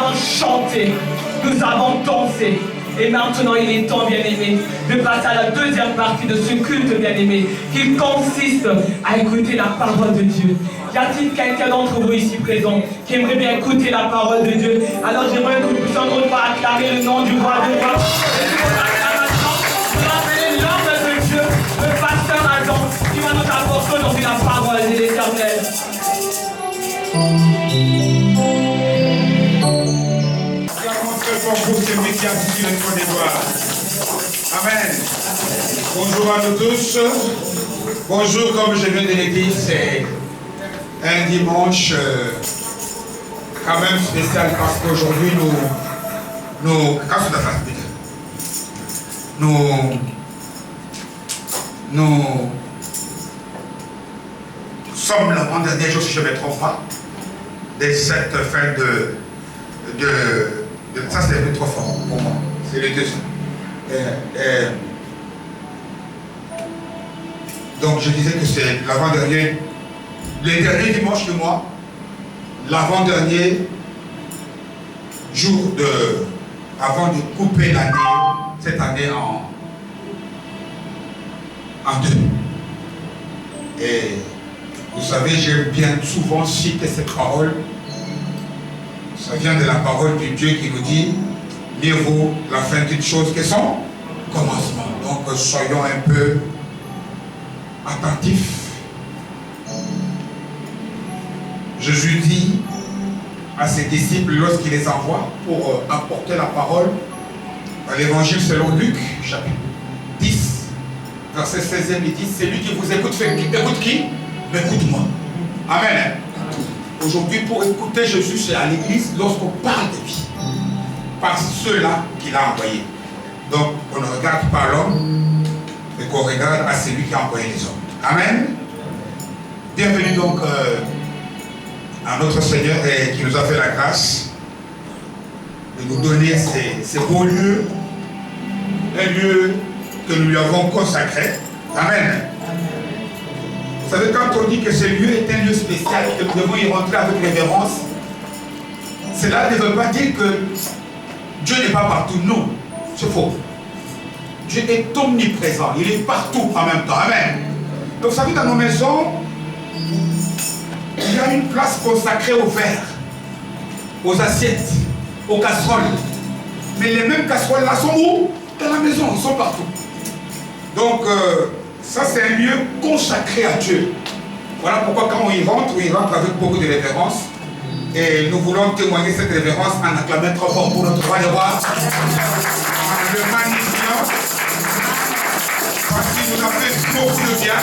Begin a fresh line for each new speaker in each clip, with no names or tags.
avons chanté, nous avons dansé. Et maintenant, il est temps, bien-aimé, de passer à la deuxième partie de ce culte, bien-aimé, qui consiste à écouter la parole de Dieu. Y a-t-il quelqu'un d'entre vous ici présent qui aimerait bien écouter la parole de Dieu? Alors j'aimerais que nous puissions encore une fois acclamer le nom du roi de roi. Vous rappelez l'homme de Dieu, le pasteur Adam, qui va nous apporter aujourd'hui la parole de l'Éternel.
Pour celui qui a assis le trône des gloires. Amen. Bonjour à nous tous. Bonjour, comme je viens de le dire, c'est un dimanche quand même spécial parce qu'aujourd'hui nous sommes l'avant-dernier jour, si je ne me trompe pas, de cette fin de ça, c'est un peu trop fort pour moi. C'est le deuxième. Donc, je disais que c'est l'avant-dernier, le dernier dimanche de mois, l'avant-dernier jour avant de couper l'année, cette année en deux. Et vous savez, j'aime bien souvent citer cette parole. Ça vient de la parole de Dieu qui nous dit mieux vaut la fin d'une chose que son commencement. Donc soyons un peu attentifs. Jésus dit à ses disciples lorsqu'il les envoie pour apporter la parole dans l'évangile selon Luc, chapitre 10, verset 16e, il dit celui qui vous écoute, écoute qui? Écoute-moi. Amen. Aujourd'hui, pour écouter Jésus, c'est à l'église lorsqu'on parle de vie. Par ceux-là qu'il a envoyés. Donc, on ne regarde pas l'homme, mais qu'on regarde à celui qui a envoyé les hommes. Amen. Bienvenue donc à notre Seigneur et qui nous a fait la grâce de nous donner ces beaux lieux, un lieu que nous lui avons consacré. Amen. Vous savez, quand on dit que ce lieu est un lieu spécial, que nous devons y rentrer avec révérence, cela ne veut pas dire que Dieu n'est pas partout. Non, c'est faux. Dieu est omniprésent, il est partout en même temps. Amen. Donc, vous savez, dans nos maisons, il y a une place consacrée aux verres, aux assiettes, aux casseroles. Mais les mêmes casseroles là sont où? Dans la maison, ils sont partout. Donc, ça, c'est un lieu consacré à Dieu. Voilà pourquoi quand on y rentre avec beaucoup de révérence. Et nous voulons témoigner cette révérence en acclamant trop fort pour notre roi des rois. Le magnifiant. Parce qu'il nous a fait beaucoup de bien.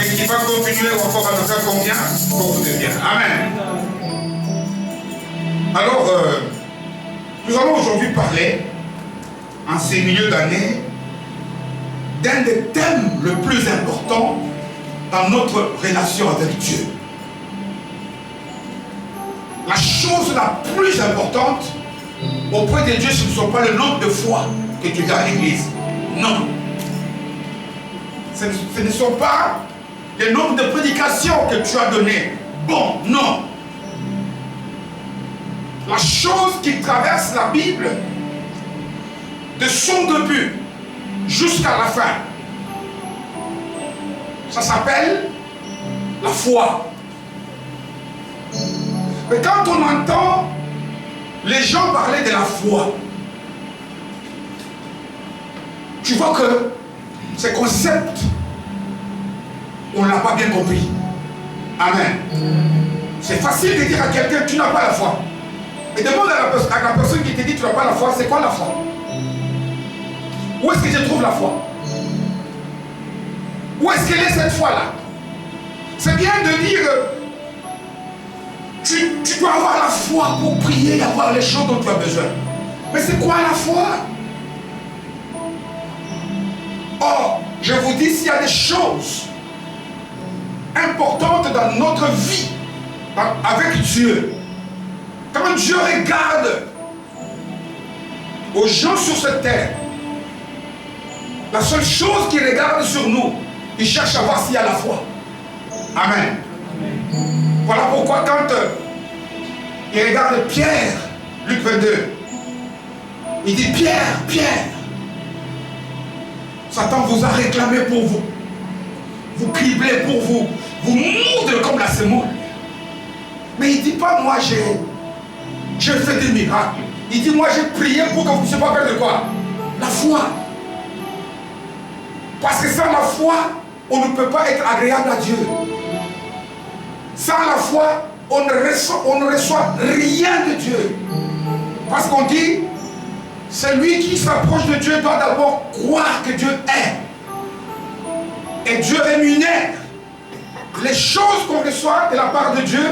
Et qui va continuer encore à nous faire combien? Beaucoup de bien. Amen. Alors, nous allons aujourd'hui parler, en ces milieux d'année, d'un des thèmes le plus important dans notre relation avec Dieu. La chose la plus importante auprès de Dieu, ce ne sont pas le nombre de fois que tu viens à l'église. Non. Ce ne sont pas le nombre de prédications que tu as données. Bon, non. La chose qui traverse la Bible, de son début jusqu'à la fin, ça s'appelle la foi. Mais quand on entend les gens parler de la foi, tu vois que ce concept, on ne l'a pas bien compris. Amen. C'est facile de dire à quelqu'un, tu n'as pas la foi. Et demande à la personne qui te dit, tu n'as pas la foi, c'est quoi la foi? Où est-ce que je trouve la foi? Où est-ce qu'elle est cette foi-là? C'est bien de dire, tu dois avoir la foi pour prier et avoir les choses dont tu as besoin. Mais c'est quoi la foi? Or, je vous dis, s'il y a des choses importantes dans notre vie, avec Dieu, quand Dieu regarde aux gens sur cette terre, la seule chose qu'il regarde sur nous, il cherche à voir s'il y a la foi. Amen. Voilà pourquoi quand il regarde Pierre 22. Il dit, Pierre, Pierre, Satan vous a réclamé pour vous. Vous criblez pour vous. Vous moudre comme la semoule. Mais il ne dit pas, moi j'ai fait des miracles. Il dit, moi j'ai prié pour que vous ne puissiez pas faire de quoi? La foi. Parce que sans la foi, on ne peut pas être agréable à Dieu. Sans la foi, on ne reçoit rien de Dieu. Parce qu'on dit, celui qui s'approche de Dieu doit d'abord croire que Dieu est. Et Dieu rémunère. Les choses qu'on reçoit de la part de Dieu,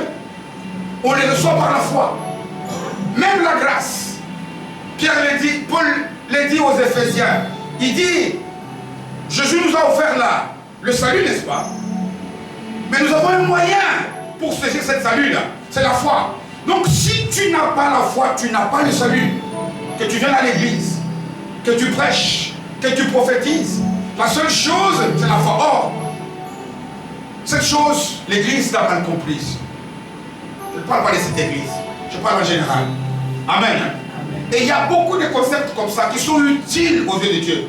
on les reçoit par la foi. Même la grâce. Pierre le dit, Paul le dit aux Éphésiens. Il dit, Jésus nous a offert là le salut, n'est-ce pas? Mais nous avons un moyen pour saisir cette salut-là. C'est la foi. Donc si tu n'as pas la foi, tu n'as pas le salut. Que tu viennes à l'église, que tu prêches, que tu prophétises. La seule chose, c'est la foi. Or, cette chose, l'église l'a mal comprise. Je ne parle pas de cette église. Je parle en général. Amen. Amen. Et il y a beaucoup de concepts comme ça qui sont utiles aux yeux de Dieu.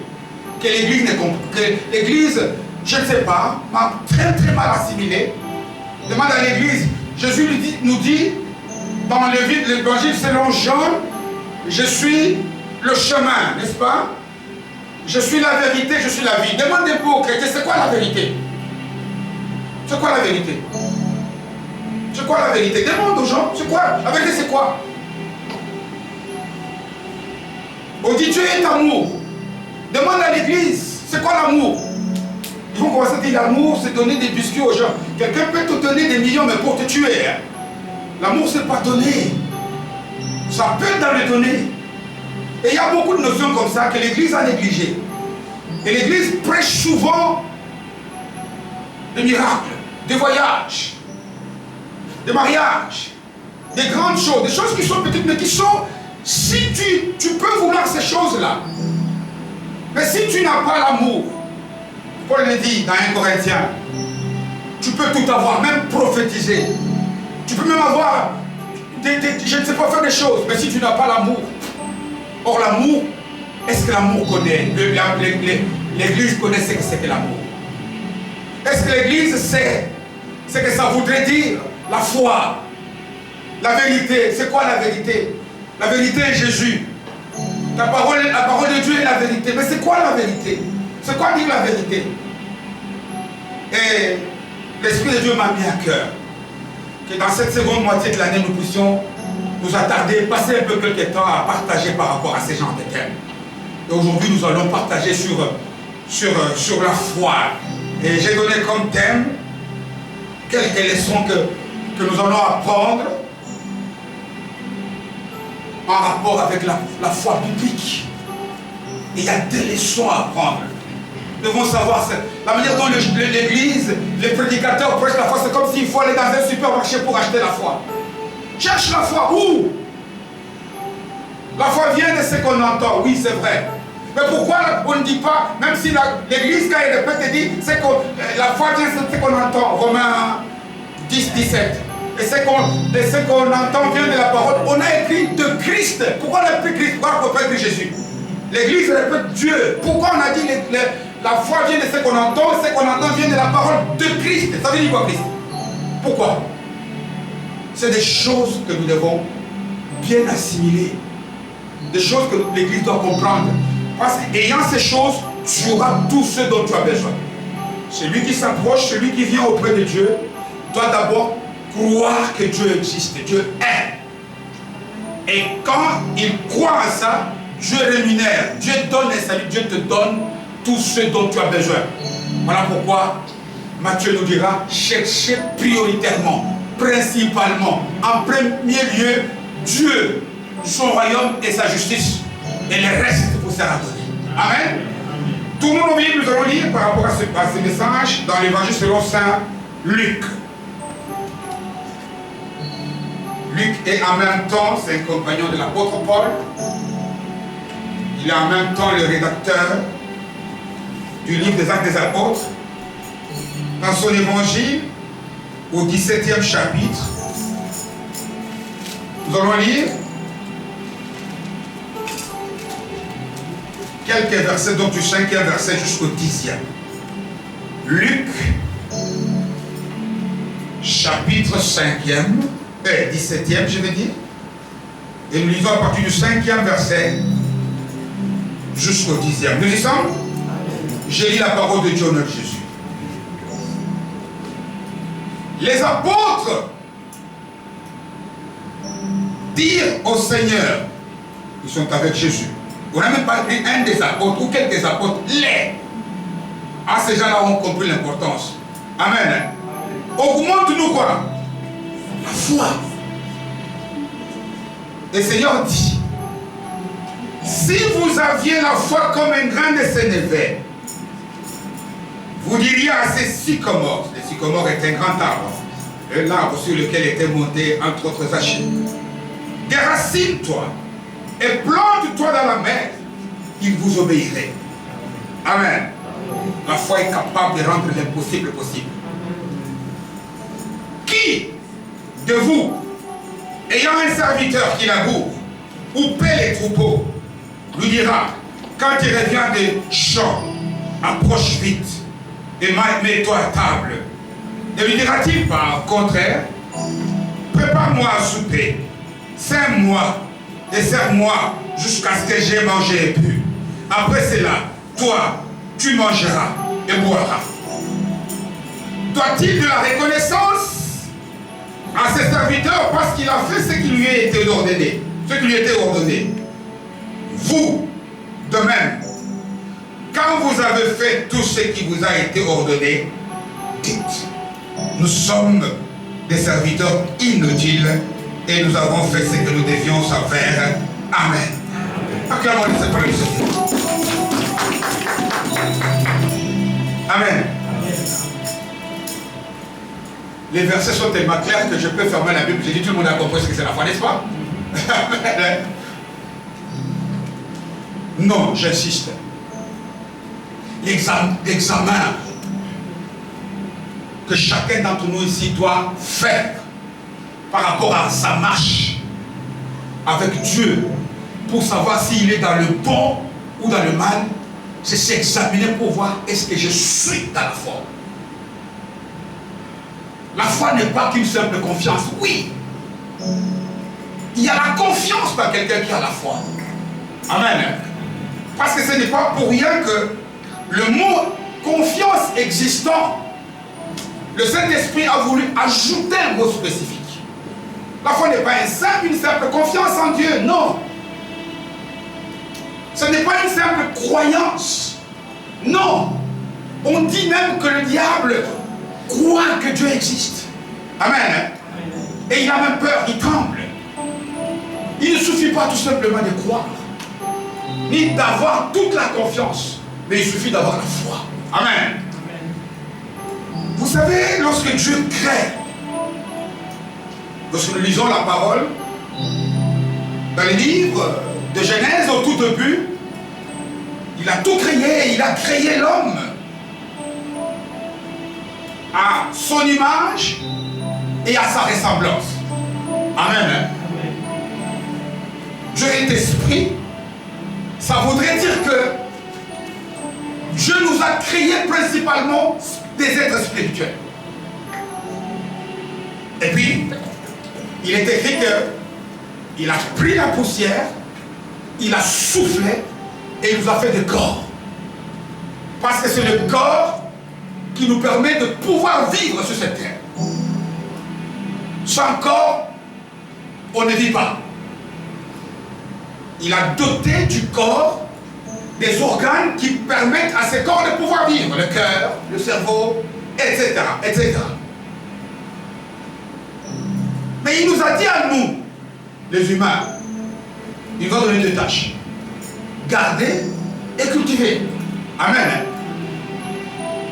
Que l'église ne comprend. Que l'église, je ne sais pas, m'a très très mal assimilé. Demande à l'église. Jésus nous dit dans l'évangile selon Jean, je suis le chemin, n'est-ce pas? Je suis la vérité, je suis la vie. Demandez aux chrétiens, c'est quoi la vérité? C'est quoi la vérité? C'est quoi la vérité? Demande aux gens, c'est quoi? La vérité c'est quoi? On dit Dieu est amour. Demande à l'église, c'est quoi l'amour? Ils vont commencer à dire l'amour, c'est donner des biscuits aux gens. Quelqu'un peut te donner des millions, mais pour te tuer. Hein? L'amour, c'est pas donner. Ça peut dans le donner. Et il y a beaucoup de notions comme ça que l'église a négligées. Et l'église prêche souvent des miracles, des voyages, des mariages, des grandes choses, des choses qui sont petites, mais qui sont, si tu peux vouloir ces choses-là, mais si tu n'as pas l'amour, Paul le dit dans 1 Corinthiens, tu peux tout avoir, même prophétiser. Tu peux même avoir, je ne sais pas faire des choses, mais si tu n'as pas l'amour. Or l'amour, est-ce que l'amour connaît? L'église connaît ce que c'est que l'amour. Est-ce que l'église sait ce que ça voudrait dire? La foi, la vérité. C'est quoi la vérité? La vérité est Jésus. La parole de Dieu est la vérité. Mais c'est quoi la vérité? C'est quoi dire la vérité? Et l'Esprit de Dieu m'a mis à cœur que dans cette seconde moitié de l'année, nous puissions nous attarder, passer un peu quelques temps à partager par rapport à ces genres de thèmes. Et aujourd'hui, nous allons partager sur la foi. Et j'ai donné comme thème quelques leçons que nous allons apprendre en rapport avec la foi biblique. Et il y a des leçons à apprendre. Nous devons savoir la manière dont l'église, les prédicateurs prêchent la foi, c'est comme s'il faut aller dans un supermarché pour acheter la foi. Cherche la foi où? La foi vient de ce qu'on entend, oui c'est vrai. Mais pourquoi on ne dit pas, même si l'église quand elle répète, dit la foi vient de ce qu'on entend, Romains 10, 17. Et ce qu'on entend vient de la parole. On a écrit de Christ. Pourquoi on a écrit Christ? Pourquoi on ne peut pas écrire Jésus? L'église répète Dieu. Pourquoi on a dit la foi vient de ce qu'on entend, ce qu'on entend vient de la parole de Christ? Ça veut dire quoi Christ? Pourquoi? C'est des choses que nous devons bien assimiler. Des choses que l'église doit comprendre. Parce qu'ayant ces choses, tu auras tout ce dont tu as besoin. Celui qui s'approche, celui qui vient auprès de Dieu, doit d'abord croire que Dieu existe, Dieu est. Et quand il croit à ça, Dieu rémunère, Dieu donne les saluts, Dieu te donne tout ce dont tu as besoin. Voilà pourquoi Matthieu nous dira, cherchez prioritairement, principalement, en premier lieu, Dieu, son royaume et sa justice. Et le reste vous sera donné. Amen. Tout le monde oublie, nous allons lire par rapport à ce message dans l'évangile selon Saint Luc. Luc est en même temps, c'est un compagnon de l'apôtre Paul. Il est en même temps le rédacteur du livre des Actes des Apôtres. Dans son évangile, au 17e chapitre, nous allons lire quelques versets, donc du 5e verset jusqu'au 10e. Luc, chapitre 5e, 17e, je vais dire. Et nous lisons à partir du 5e verset jusqu'au 10e. Nous y sommes? J'ai lu la parole de Dieu au nom de Jésus. Les apôtres dirent au Seigneur, ils sont avec Jésus. On n'a même pas pris un des apôtres ou quelques apôtres, les. Ah, ces gens-là ont compris l'importance. Amen. Augmente-nous quoi? La foi. Et le Seigneur dit, si vous aviez la foi comme un grain de sénévé, vous diriez à ces sycomores, le sycomore est un grand arbre, un arbre sur lequel était monté entre autres achats. Déracine-toi et plante-toi dans la mer, il vous obéirait. Amen. La foi est capable de rendre l'impossible possible. Qui de vous, ayant un serviteur qui laboure ou paie les troupeaux, lui dira, quand il revient des champs, approche vite et mets-toi à table. Ne lui dira-t-il pas, au contraire, prépare-moi à souper, sers-moi et sers-moi jusqu'à ce que j'ai mangé et bu. Après cela, toi, tu mangeras et boiras. Doit-il de la reconnaissance à ses serviteurs parce qu'il a fait ce qui lui a été ordonné, ce qui lui était ordonné? Vous, de même, quand vous avez fait tout ce qui vous a été ordonné, dites, nous sommes des serviteurs inutiles et nous avons fait ce que nous devions faire. Amen. Acclamons le Seigneur. Amen. Les versets sont tellement clairs que je peux fermer la Bible. J'ai dit tout le monde a compris ce que c'est la foi, n'est-ce pas? Amen. Non, j'insiste. L'examen que chacun d'entre nous ici doit faire par rapport à sa marche avec Dieu pour savoir s'il est dans le bon ou dans le mal, c'est s'examiner pour voir est-ce que je suis dans la foi. La foi n'est pas qu'une simple confiance. Oui, il y a la confiance par quelqu'un qui a la foi. Amen. Parce que ce n'est pas pour rien que le mot confiance existant, le Saint-Esprit a voulu ajouter un mot spécifique. La foi n'est pas une simple confiance en Dieu, non. Ce n'est pas une simple croyance. Non. On dit même que le diable croit que Dieu existe. Amen. Et il a même peur, il tremble. Il ne suffit pas tout simplement de croire, ni d'avoir toute la confiance, mais il suffit d'avoir la foi. Amen. Vous savez, lorsque Dieu crée, lorsque nous lisons la parole, dans les livres de Genèse au tout début, il a tout créé, il a créé l'homme à son image et à sa ressemblance. Amen. Dieu est esprit, ça voudrait dire que Dieu nous a créés principalement des êtres spirituels. Et puis, il est écrit qu'il a pris la poussière, il a soufflé et il nous a fait des corps. Parce que c'est le corps qui nous permet de pouvoir vivre sur cette terre. Sans corps, on ne vit pas. Il a doté du corps des organes qui permettent à ces corps de pouvoir vivre. Le cœur, le cerveau, etc., etc. Mais il nous a dit à nous, les humains, il va donner des tâches. Garder et cultiver. Amen.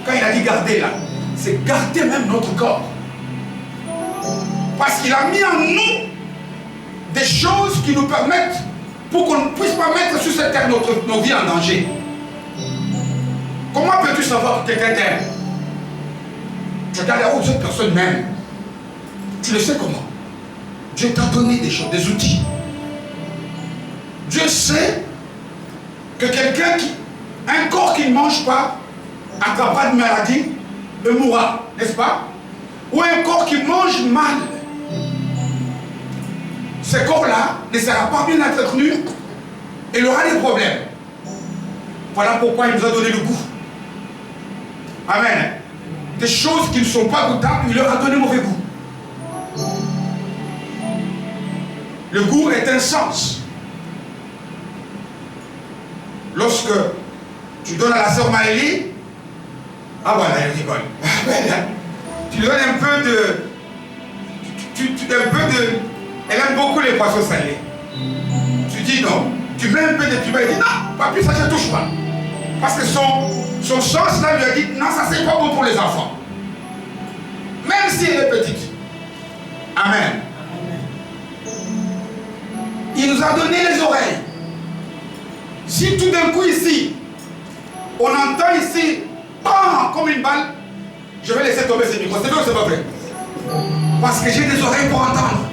Quand il a dit garder là, c'est garder même notre corps. Parce qu'il a mis en nous des choses qui nous permettent, pour qu'on ne puisse pas mettre sur cette terre nos vies en danger. Comment peux-tu savoir que quelqu'un t'aime? Tu regardes là où cette personne m'aime. Tu le sais comment? Dieu t'a donné des choses, des outils. Dieu sait que un corps qui ne mange pas, attrapera de maladie, et mourra, n'est-ce pas? Ou un corps qui mange mal, ce corps-là ne sera pas bien entretenu et il aura des problèmes. Voilà pourquoi il nous a donné le goût. Amen. Des choses qui ne sont pas goûtables, il leur a donné mauvais goût. Le goût est un sens. Lorsque tu donnes à la sœur Maëlie, ah voilà, elle rigole. Tu lui donnes un peu de... Elle aime beaucoup les poissons salés. Tu dis non. Tu mets un peu de piment, elle dit non, pas plus, ça ne touche pas. Parce que son sens là lui a dit non, ça c'est pas bon pour les enfants. Même si elle est petite. Amen. Il nous a donné les oreilles. Si tout d'un coup ici, on entend ici, bam, comme une balle, je vais laisser tomber ce micro. C'est vrai ou c'est pas vrai? Parce que j'ai des oreilles pour entendre.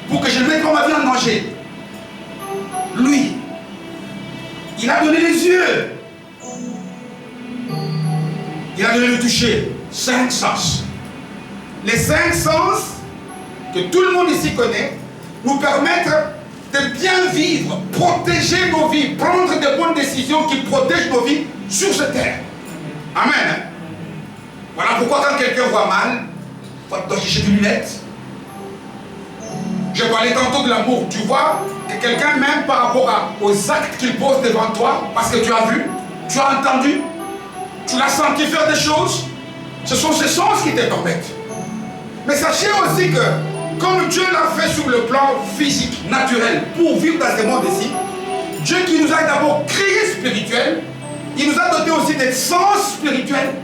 Pour que je ne mette pas ma vie en danger. Lui, il a donné les yeux. Il a donné le toucher. 5 sens. Les 5 sens que tout le monde ici connaît nous permettent de bien vivre, protéger nos vies, prendre de bonnes décisions qui protègent nos vies sur cette terre. Amen. Voilà pourquoi quand quelqu'un voit mal, il faut chercher des lunettes. Je parlais tantôt de l'amour. Tu vois que quelqu'un même par rapport aux actes qu'il pose devant toi, parce que tu as vu, tu as entendu, tu l'as senti faire des choses, ce sont ces sens qui te permettent. Mais sachez aussi que comme Dieu l'a fait sur le plan physique, naturel, pour vivre dans ce monde ici, Dieu qui nous a d'abord créés spirituels, il nous a donné aussi des sens spirituels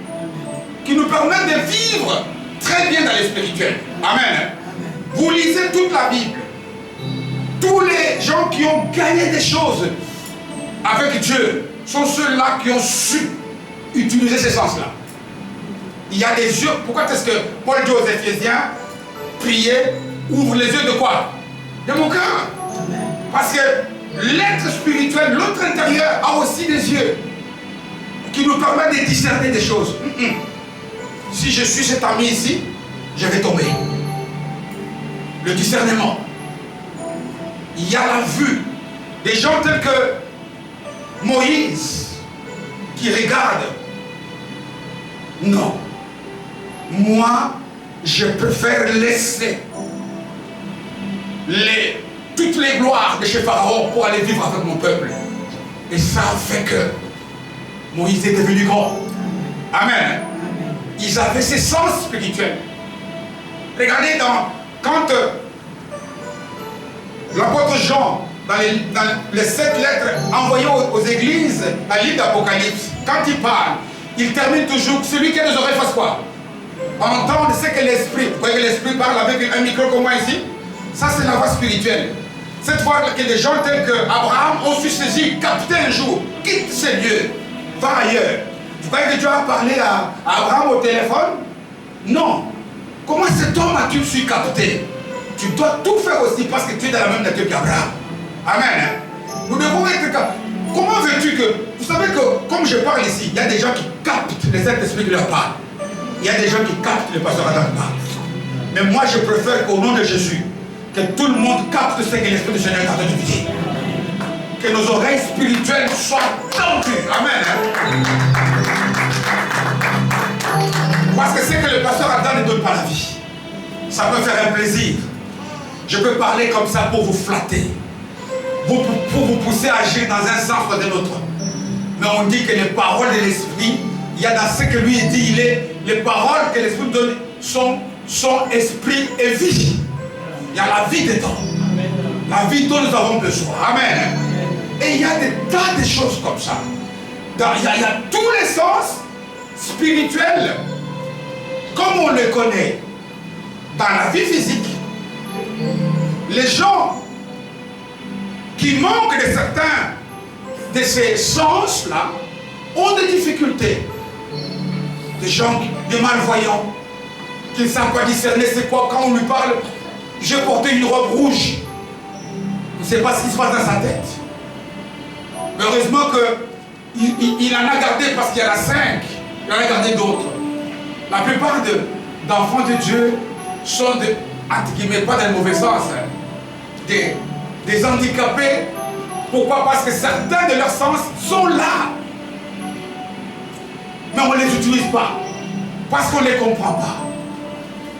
qui nous permettent de vivre très bien dans les spirituels. Amen. Vous lisez toute la Bible. Tous les gens qui ont gagné des choses avec Dieu sont ceux-là qui ont su utiliser ces sens-là. Il y a des yeux. Pourquoi est-ce que Paul dit aux Éphésiens, priez, ouvre les yeux de quoi? De mon cœur. Parce que l'être spirituel, l'autre intérieur, a aussi des yeux qui nous permettent de discerner des choses. Si je suis cet ami ici, je vais tomber. Le discernement. Il y a la vue. Des gens tels que Moïse qui regardent. Non. Moi, je préfère laisser toutes les gloires de chez Pharaon pour aller vivre avec mon peuple. Et ça fait que Moïse est devenu grand. Amen. Ils avaient ces sens spirituels. Regardez quand l'apôtre Jean, dans les 7 lettres envoyées aux églises, à l'île d'Apocalypse, quand il parle, il termine toujours, celui qui a des oreilles fasse quoi? Entendre ce que l'esprit, vous voyez que l'esprit parle avec un micro comme moi ici? Ça c'est la voix spirituelle. Cette fois que des gens tels qu'Abraham ont su saisir, capter un jour, quitte ces lieux, va ailleurs. Vous croyez que Dieu a parlé à Abraham au téléphone? Non. Comment cet homme a-t-il su capter? Tu dois tout faire aussi parce que tu es dans la même nature qu'Abraham. Amen. Nous devons être capables. Comment veux-tu que... Vous savez que, comme je parle ici, il y a des gens qui captent les Saint-Esprit qui leur parlent. Il y a des gens qui captent le pasteur Adam parle. Mais moi, je préfère qu'au nom de Jésus, que tout le monde capte ce que l'Esprit du Seigneur est en train de dire. Que nos oreilles spirituelles soient tendues. Amen. Parce que c'est que le pasteur Adam ne donne pas la vie. Ça peut faire un plaisir. Je peux parler comme ça pour vous flatter. Pour vous pousser à agir dans un sens ou dans l'autre. Mais on dit que les paroles de l'Esprit, il y a dans ce que lui dit, les paroles que l'Esprit donne sont esprit et vie. Il y a la vie dedans. La vie dont nous avons besoin. Amen. Et il y a des tas de choses comme ça. Il y a tous les sens spirituels, comme on le connaît dans la vie physique. Les gens qui manquent de certains de ces sens-là ont des difficultés. Des gens, des malvoyants, qui ne savent pas discerner c'est quoi. Quand on lui parle, j'ai porté une robe rouge. On ne sait pas ce qui se passe dans sa tête. Mais heureusement qu'il en a gardé parce qu'il y en a 5. Il en a gardé d'autres. La plupart d'enfants de Dieu sont, entre guillemets, pas dans le mauvais sens, hein, des handicapés. Pourquoi? Parce que certains de leurs sens sont là. Mais on ne les utilise pas. Parce qu'on ne les comprend pas.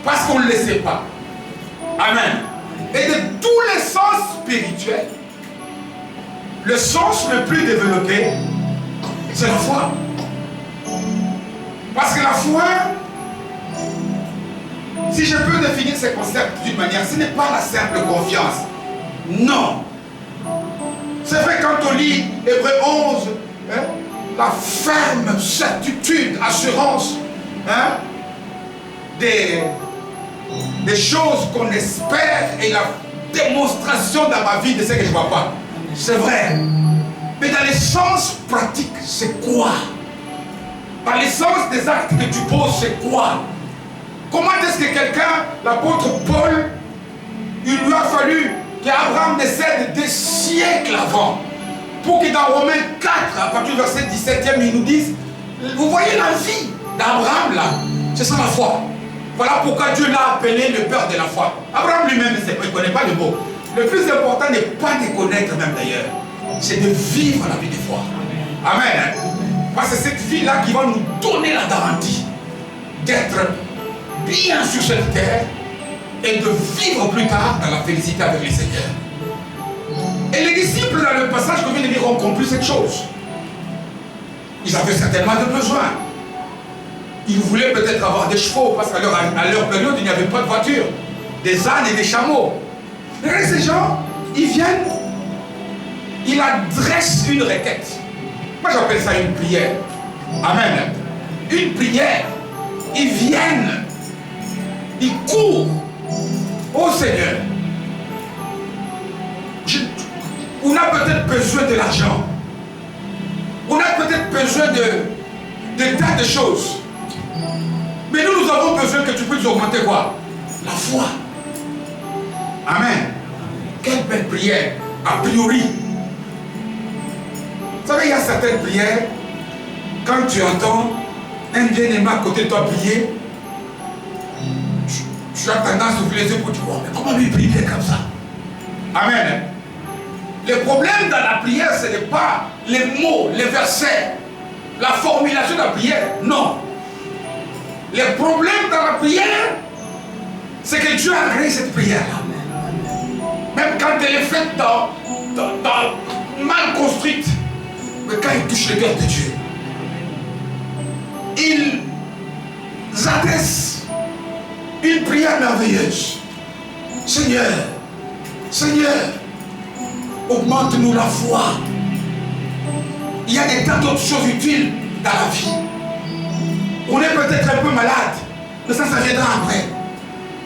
Parce qu'on ne les sait pas. Amen. Et de tous les sens spirituels, le sens le plus développé, c'est la foi. Parce que la foi, si je peux définir ce concept d'une manière, ce n'est pas la simple confiance. Non. C'est vrai quand on lit Hébreux 11, hein, la ferme certitude, assurance, hein, des choses qu'on espère et la démonstration dans ma vie de ce que je ne vois pas. C'est vrai. Mais dans les sens pratiques, c'est quoi? Dans les sens des actes que tu poses, c'est quoi? Comment est-ce que quelqu'un, l'apôtre Paul, il lui a fallu qu'Abraham décède des siècles avant pour que dans Romains 4, à partir du verset 17e, il nous dise, vous voyez la vie d'Abraham là, c'est ça la foi. Voilà pourquoi Dieu l'a appelé le père de la foi. Abraham lui-même ne connaît pas le mot. Le plus important n'est pas de connaître même d'ailleurs, c'est de vivre la vie de foi. Amen. Parce que c'est cette vie-là qui va nous donner la garantie d'être bien sur cette terre et de vivre plus tard dans la félicité avec le Seigneur. Et les disciples dans le passage que vient de lire ont compris cette chose. Ils avaient certainement des besoins. Ils voulaient peut-être avoir des chevaux parce qu'à leur période il n'y avait pas de voiture, des ânes et des chameaux. Et ces gens, ils viennent, ils adressent une requête. Moi j'appelle ça une prière. Amen. Une prière. Ils viennent, ils courent au Seigneur. On a peut-être besoin de l'argent. On a peut-être besoin de tas de choses. Mais nous avons besoin que tu puisses augmenter quoi? La foi. Amen. Quelle belle prière. A priori. Vous savez, il y a certaines prières, quand tu entends un bien-aimé à côté de toi prier, tu as tendance à ouvrir les yeux pour dire, oh, mais comment lui prier comme ça? Amen. Le problème dans la prière, ce n'est pas les mots, les versets, la formulation de la prière. Non. Le problème dans la prière, c'est que Dieu a créé cette prière-là. Même quand elle est faite mal construite, mais quand il touche le cœur de Dieu, ils adressent une prière merveilleuse. Seigneur, Seigneur, augmente-nous la foi. Il y a des tas d'autres choses utiles dans la vie. On est peut-être un peu malade, mais ça viendra après.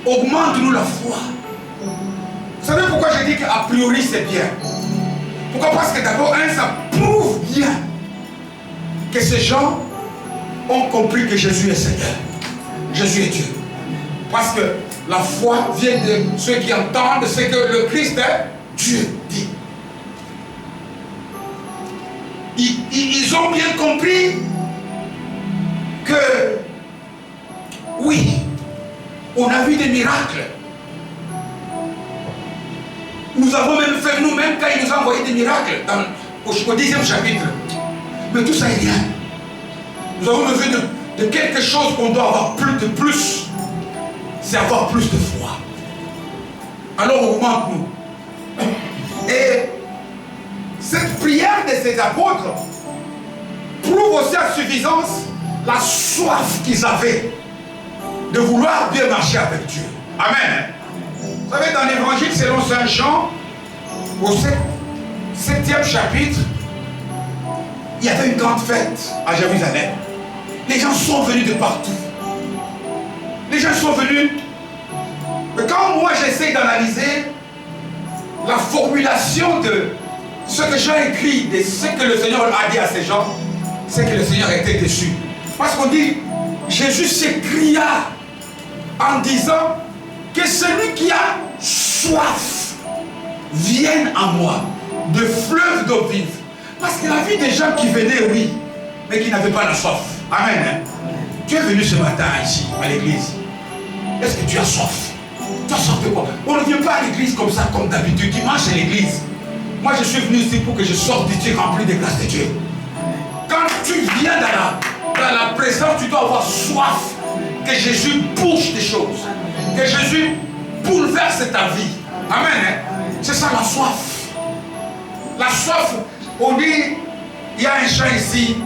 Augmente-nous la foi. Vous savez pourquoi je dis qu'a priori c'est bien? Pourquoi? Parce que d'abord, ça prouve bien que ces gens ont compris que Jésus est Seigneur. Jésus est Dieu. Parce que la foi vient de ceux qui entendent ce que le Christ est Dieu dit. Ils ont bien compris que oui, on a vu des miracles. Nous avons même fait nous-mêmes quand il nous a envoyé des miracles au 10e chapitre. Mais tout ça est rien. Nous avons besoin de quelque chose qu'on doit avoir plus. C'est avoir plus de foi. Alors augmente-nous. Et cette prière de ces apôtres prouve aussi à suffisance la soif qu'ils avaient de vouloir bien marcher avec Dieu. Amen. Vous savez, dans l'évangile selon Saint Jean, au 7e chapitre, il y avait une grande fête à Jérusalem. Les gens sont venus de partout. Les gens sont venus. Mais quand moi j'essaie d'analyser la formulation de ce que Jean écrit, de ce que le Seigneur a dit à ces gens, c'est que le Seigneur était déçu. Parce qu'on dit, Jésus s'écria en disant que celui qui a soif vienne à moi, de fleuves d'eau vive. Parce qu'il a vu des gens qui venaient, oui, mais qui n'avaient pas la soif. Amen. Hein? Tu es venu ce matin ici, à l'église. Est-ce que tu as soif? Tu as soif de quoi? On ne vient pas à l'église comme ça, comme d'habitude. Tu manges à l'église. Moi, je suis venu ici pour que je sorte d'ici rempli de grâce de Dieu. Quand tu viens dans la présence, tu dois avoir soif. Que Jésus bouge des choses. Que Jésus bouleverse ta vie. Amen. Hein? C'est ça la soif. La soif, on dit, il y a un chant ici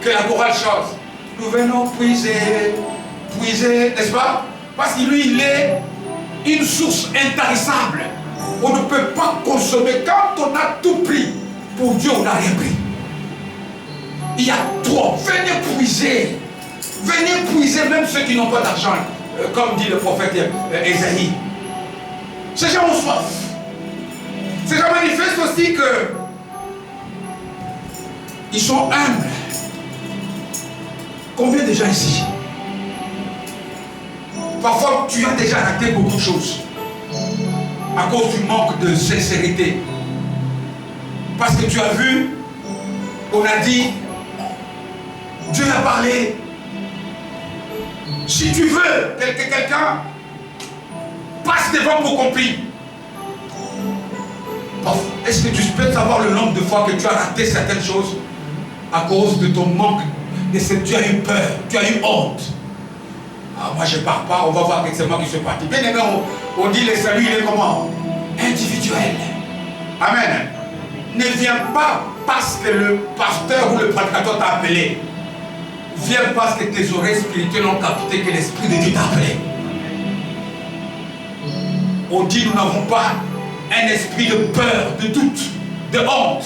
que la chorale chante. Nous venons puiser, n'est-ce pas? Parce que lui, il est une source intarissable. On ne peut pas consommer. Quand on a tout pris, pour Dieu, on n'a rien pris. Il y a trop. Venez puiser. Venez puiser même ceux qui n'ont pas d'argent. Comme dit le prophète Ésaïe. Ces gens ont soif. Ces gens manifestent aussi que ils sont humbles. Combien de gens ici? Parfois, tu as déjà raté beaucoup de choses à cause du manque de sincérité. Parce que tu as vu, on a dit, Dieu a parlé. Si tu veux que quelqu'un passe devant pour qu'on prie, est-ce que tu peux savoir le nombre de fois que tu as raté certaines choses à cause de ton manque de cette... Tu as eu peur, tu as eu honte. Ah, moi je ne pars pas, on va voir que c'est moi qui suis parti. Bien aimé, on dit le salut, il est comment? Individuel. Amen. Ne viens pas parce que le pasteur ou le prédicateur t'a appelé. Viens parce que tes oreilles spirituelles ont capté que l'Esprit de Dieu t'a appelé. On dit nous n'avons pas un esprit de peur, de doute, de honte.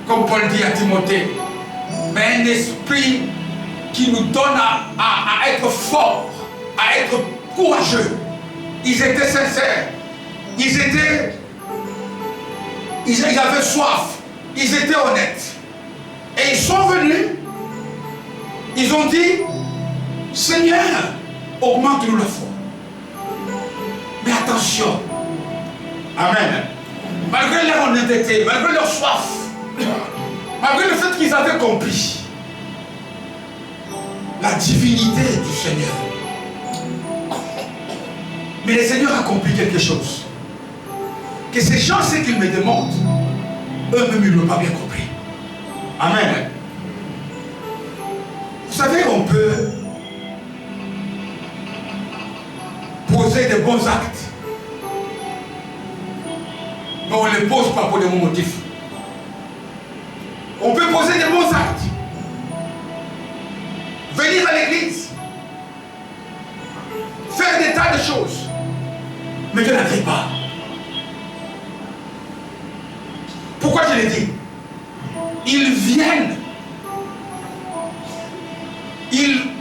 Comme Paul dit à Timothée. Mais un esprit qui nous donne à être forts, à être courageux. Ils étaient sincères. Ils avaient soif. Ils étaient honnêtes. Et ils sont venus. Ils ont dit, Seigneur, augmente-nous la foi. Mais attention. Amen. Malgré leur honnêteté, malgré leur soif, malgré le fait qu'ils avaient compris la divinité du Seigneur. Mais le Seigneur a compris quelque chose. Que ces gens, ce qu'ils me demandent, eux-mêmes, ils ne l'ont pas bien compris. Amen. Vous savez, on peut poser des bons actes. Mais on ne les pose pas pour des bons motifs. On peut poser des bons actes. Venir à l'église. Faire des tas de choses. Mais Dieu n'agrée pas. Pourquoi je l'ai dit? Ils viennent.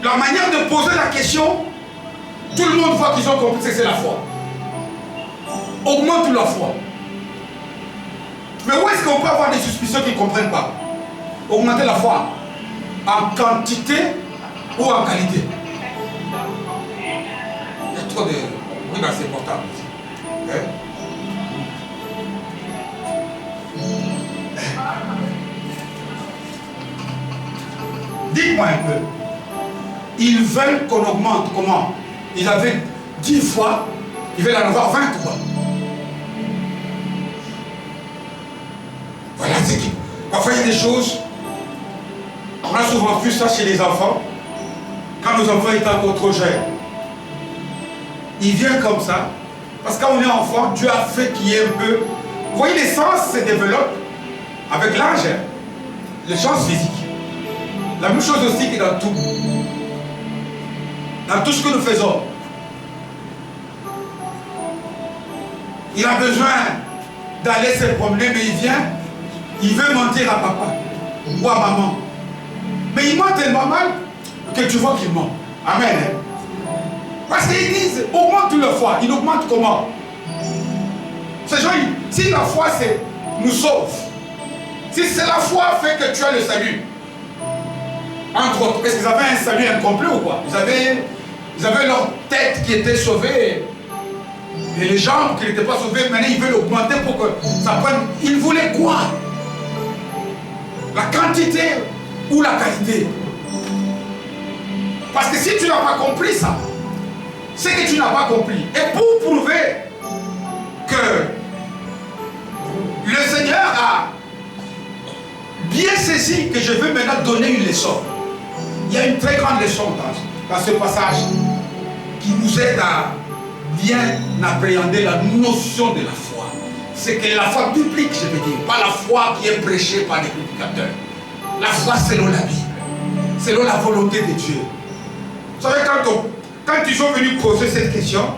La manière de poser la question, tout le monde voit qu'ils ont compris que c'est la foi. Augmente la foi. Mais où est-ce qu'on peut avoir des suspicions qu'ils ne comprennent pas? Augmenter la foi en quantité ou en qualité? Il y a trop de bruit dans ces portables. Hein? Dites-moi un peu. Ils veulent qu'on augmente. Comment? Ils avaient 10 fois, ils veulent en avoir 20 quoi. Voilà, c'est qui. Parfois il y a des choses. On a souvent vu ça chez les enfants. Quand nos enfants étaient encore trop jeunes. Ils viennent comme ça. Parce que quand on est enfant, Dieu a fait qu'il y ait un peu. Vous voyez, les sens se développent avec l'âge. Les sens physiques. La même chose aussi que dans tout. Dans tout ce que nous faisons. Il a besoin d'aller se promener, mais il vient, il veut mentir à papa ou à maman. Mais il ment tellement mal que tu vois qu'il ment. Amen. Parce qu'ils disent, augmente leur foi. Ils augmentent comment? Ces gens, si la foi nous sauve, si c'est la foi fait que tu as le salut, entre autres, est-ce qu'ils avaient un salut incomplet ou quoi? Ils avaient leur tête qui était sauvée et les jambes qui n'étaient pas sauvées. Maintenant ils veulent augmenter pour que ça prenne. Ils voulaient quoi? La quantité ou la qualité. Parce que si tu n'as pas compris ça, c'est que tu n'as pas compris. Et pour prouver que le Seigneur a bien saisi que je veux maintenant donner une leçon. Il y a une très grande leçon dans ce passage qui nous aide à bien appréhender la notion de la foi. C'est que la foi biblique, je veux dire, pas la foi qui est prêchée par les prédicateurs. La foi selon la Bible, selon la volonté de Dieu. Vous savez, quand ils sont venus poser cette question,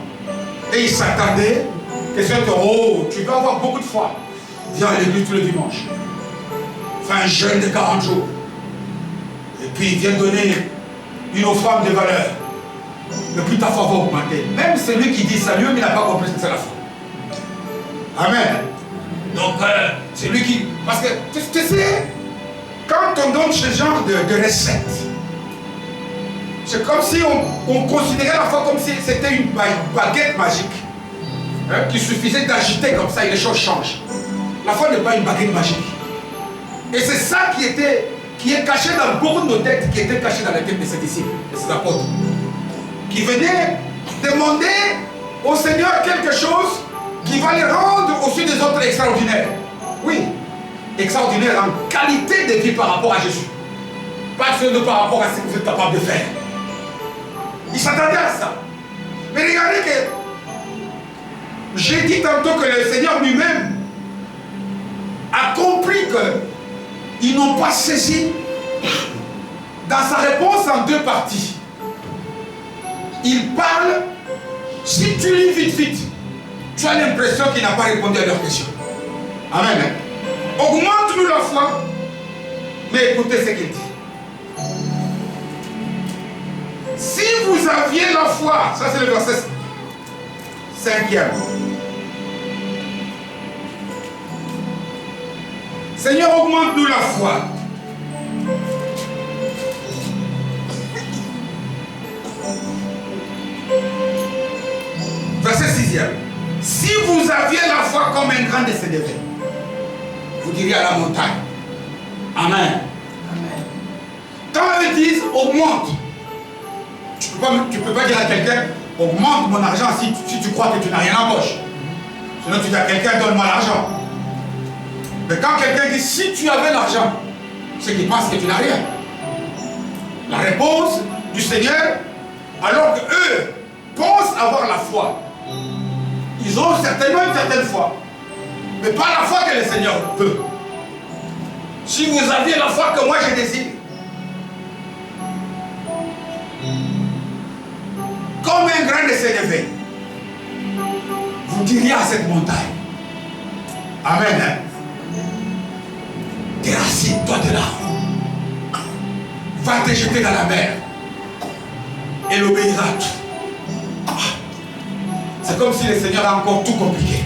et ils s'attendaient, question de oh, tu vas avoir beaucoup de foi. Viens à l'église tous les dimanches. Fais un jeûne de 40 jours. Et puis viens donner une offrande de valeur. Et puis ta foi va augmenter. Même celui qui dit ça, lui, il n'a pas compris ce que c'est la foi. Amen. Donc, c'est lui qui... Parce que, tu sais, quand on donne ce genre de recette, c'est comme si on considérait la foi comme si c'était une baguette magique. Hein, qu'il suffisait d'agiter comme ça et les choses changent. La foi n'est pas une baguette magique. Et c'est ça qui est caché dans beaucoup de nos têtes, qui était caché dans la tête de ses disciples, de ses apôtres. Qui venaient demander au Seigneur quelque chose qui va les rendre aussi des autres extraordinaires. Oui, extraordinaires en qualité de vie par rapport à Jésus. Pas seulement par rapport à ce que vous êtes capable de faire. Ils s'attendaient à ça. Mais regardez que j'ai dit tantôt que le Seigneur lui-même a compris qu'ils n'ont pas saisi dans sa réponse en deux parties. Il parle, si tu lis vite, tu as l'impression qu'il n'a pas répondu à leur question. Amen. Augmente-nous la foi, mais écoutez ce qu'il dit. Si vous aviez la foi, ça c'est le verset 5e. Seigneur, augmente-nous la foi. Verset 6e. Si vous aviez la foi comme un grand de ces défaites, vous diriez à la montagne. Amen. Amen. Quand ils disent augmente, tu ne peux pas dire à quelqu'un augmente mon argent si tu crois que tu n'as rien en poche. Sinon tu dis à quelqu'un donne-moi l'argent. Mais quand quelqu'un dit si tu avais l'argent, c'est qu'il pense que tu n'as rien. La réponse du Seigneur, alors qu'eux pensent avoir la foi, ils ont certainement une certaine foi, mais pas la foi que le Seigneur veut. Si vous aviez la foi que moi je désire, comme un grain de sénévé, vous diriez à cette montagne, Amen. Déracine-toi de là. Va te jeter dans la mer. Elle obéira à tout. C'est comme si le Seigneur a encore tout compliqué.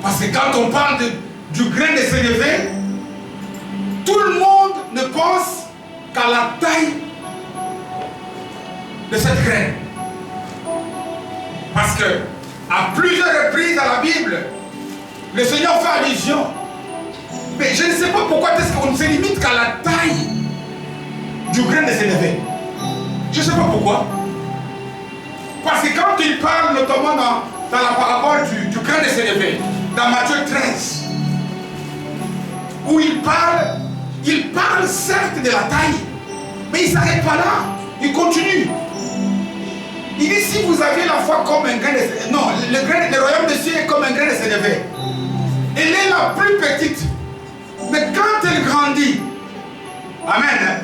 Parce que quand on parle du grain de sénévé, tout le monde ne pense qu'à la taille de cette graine. Parce que à plusieurs reprises dans la Bible, le Seigneur fait allusion. Mais je ne sais pas pourquoi est-ce qu'on ne se limite qu'à la taille du grain de sénévé. Je ne sais pas pourquoi. Parce que quand il parle notamment dans la parabole du grain de sénévé, dans Matthieu 13, où il parle certes de la taille, mais il ne s'arrête pas là, il continue. Il dit si vous aviez la foi comme un grain de sénévé, non, le royaume des cieux est comme un grain de sénévé. Elle est la plus petite, mais quand elle grandit, amen,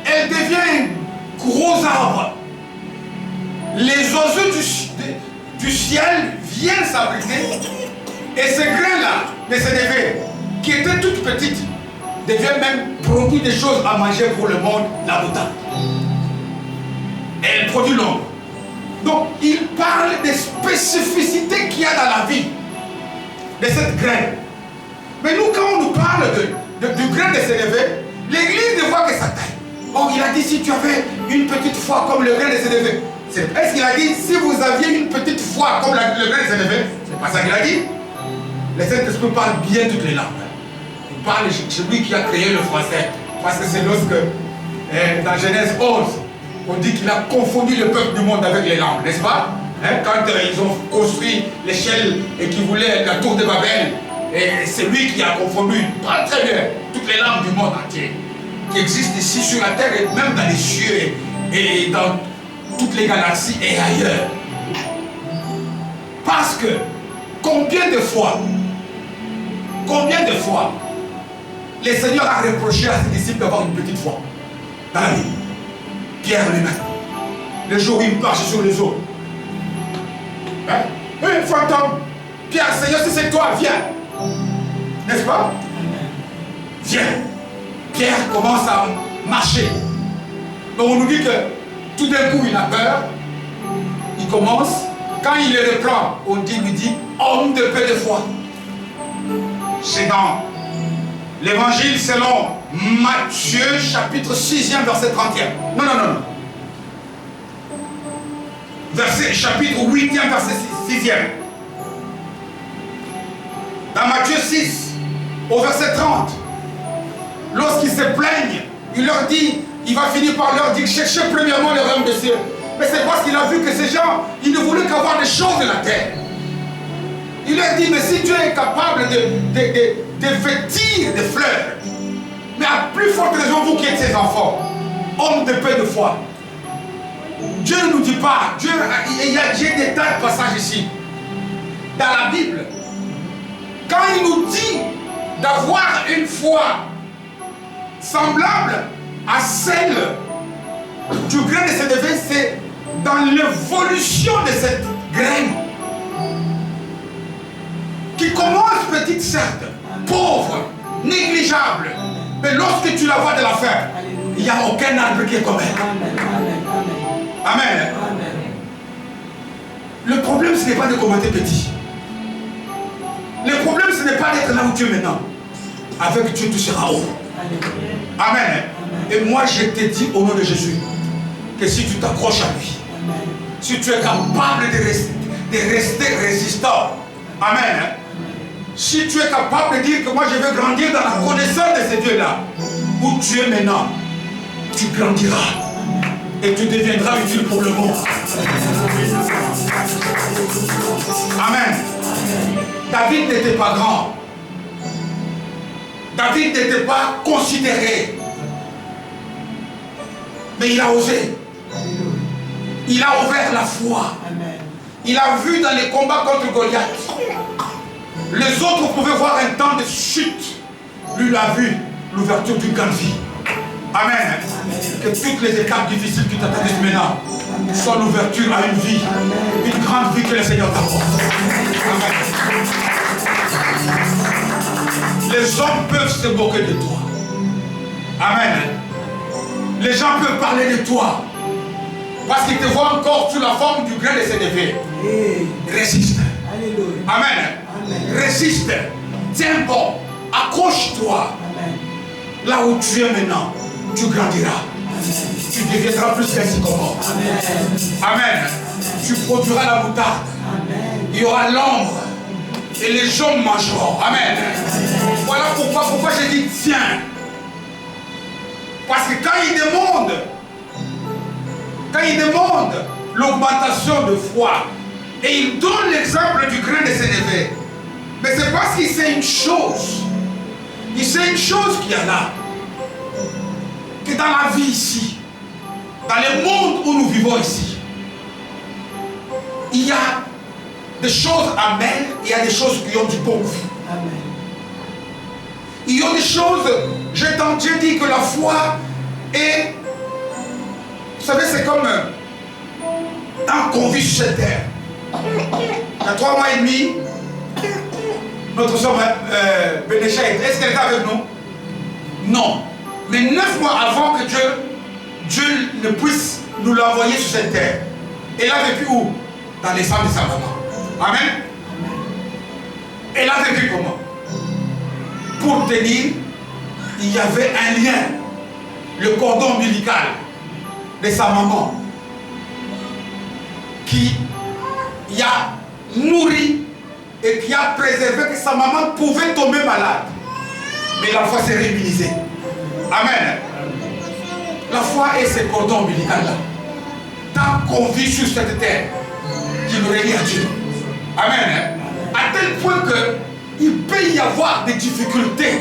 elle devient un gros arbre. Les oiseaux du ciel viennent s'abriter. Et ce grain-là, de sénévé, qui était toute petite, devient même produire des choses à manger pour le monde, la boutade. Elle produit l'ombre. Donc, il parle des spécificités qu'il y a dans la vie de cette graine. Mais nous, quand on nous parle du grain de sénévé, l'église ne voit que sa taille. Oh, il a dit si tu avais une petite foi comme le grain de sénévé. Est-ce qu'il a dit si vous aviez une petite foi comme le grain de sénévé? C'est pas ça qu'il a dit. Le Saint-Esprit parle bien toutes les langues. parle, c'est lui qui a créé le français. Parce que c'est lorsque, dans Genèse 11, on dit qu'il a confondu le peuple du monde avec les langues, n'est-ce pas? Quand ils ont construit l'échelle et qu'ils voulaient la tour de Babel, et c'est lui qui a confondu très bien toutes les langues du monde entier qui existent ici sur la terre et même dans les cieux et dans toutes les galaxies et ailleurs. Parce que combien de fois le Seigneur a reproché à ses disciples d'avoir une petite foi dans la Bible? Pierre lui-même, le jour où il marche sur les eaux, une fantôme, Pierre, Seigneur, si c'est toi, viens, n'est-ce pas? Viens. Pierre commence à marcher. Donc on nous dit que tout d'un coup il a peur, il commence, quand il le reprend, on lui dit homme de peu de foi. C'est dans l'évangile selon Matthieu chapitre 6e verset 31. Non. Chapitre 8e verset 6e. Dans Matthieu 6, au verset 30, lorsqu'ils se plaignent, il leur dit, il va finir par leur dire, cherchez premièrement le royaume des cieux. Mais c'est parce qu'il a vu que ces gens, ils ne voulaient qu'avoir des choses de la terre. Il leur dit, mais si Dieu est capable de vêtir des fleurs, mais à plus forte raison, vous qui êtes ses enfants, hommes de peu de foi. Dieu ne nous dit pas, il y a des tas de passages ici, dans la Bible. Quand il nous dit d'avoir une foi semblable à celle du grain de sénévé, c'est dans l'évolution de cette graine qui commence petite certes, pauvre, négligeable, mais lorsque tu la vois de la faire, il n'y a aucun arbre qui est comme elle. Amen. Le problème, ce n'est pas de commenter petit. Le problème, ce n'est pas d'être là où tu es maintenant. Avec Dieu, tu seras haut. Amen. Et moi, je te dis au nom de Jésus que si tu t'accroches à lui, si tu es capable de rester résistant, amen. Si tu es capable de dire que moi, je veux grandir dans la connaissance de ce Dieu-là, où tu es maintenant, tu grandiras. Et tu deviendras utile pour le monde. Amen. David n'était pas grand. David n'était pas considéré. Mais il a osé. Il a ouvert la foi. Il a vu dans les combats contre Goliath. Les autres pouvaient voir un temps de chute. Lui, il a vu l'ouverture d'une grande vie. Amen. Que toutes les étapes difficiles qui t'attendent maintenant soient l'ouverture à une vie. Une grande vie que le Seigneur t'apporte. Amen. Les hommes peuvent se moquer de toi. Amen. Les gens peuvent parler de toi. Parce qu'ils te voient encore sous la forme du grain de sénévé. Résiste. Amen. Résiste. Tiens bon. Accroche-toi. Là où tu es maintenant, tu grandiras. Tu deviendras plus qu'un sycomore. Amen. Tu produiras la moutarde. Il y aura l'ombre. Et les gens mangeront. Amen. Voilà pourquoi j'ai dit tiens. Parce que quand il demande l'augmentation de foi, et il donne l'exemple du grain de sénévé, mais c'est parce qu'il sait une chose. Il sait une chose qu'il y a là. Que dans la vie ici, dans le monde où nous vivons ici, il y a des choses amères, il y a des choses qui ont du bon goût. Il y a des choses, j'ai dit que la foi est, vous savez, c'est comme un convive sur cette terre. Il y a 3 mois et demi, notre soeur Bénécha, est-ce qu'elle était avec nous? Non. Mais 9 mois avant que Dieu ne puisse nous l'envoyer sur cette terre, elle a vécu où? Dans les seins de sa maman. Amen. Elle a vécu comment? Pour tenir, il y avait un lien, le cordon ombilical de sa maman, qui a nourri et qui a préservé que sa maman pouvait tomber malade. Mais la foi s'est réimmunisée. Amen. La foi est ce cordon ombilical là. Tant qu'on vit sur cette terre, qui nous relie à Dieu. Amen. À tel point que il peut y avoir des difficultés.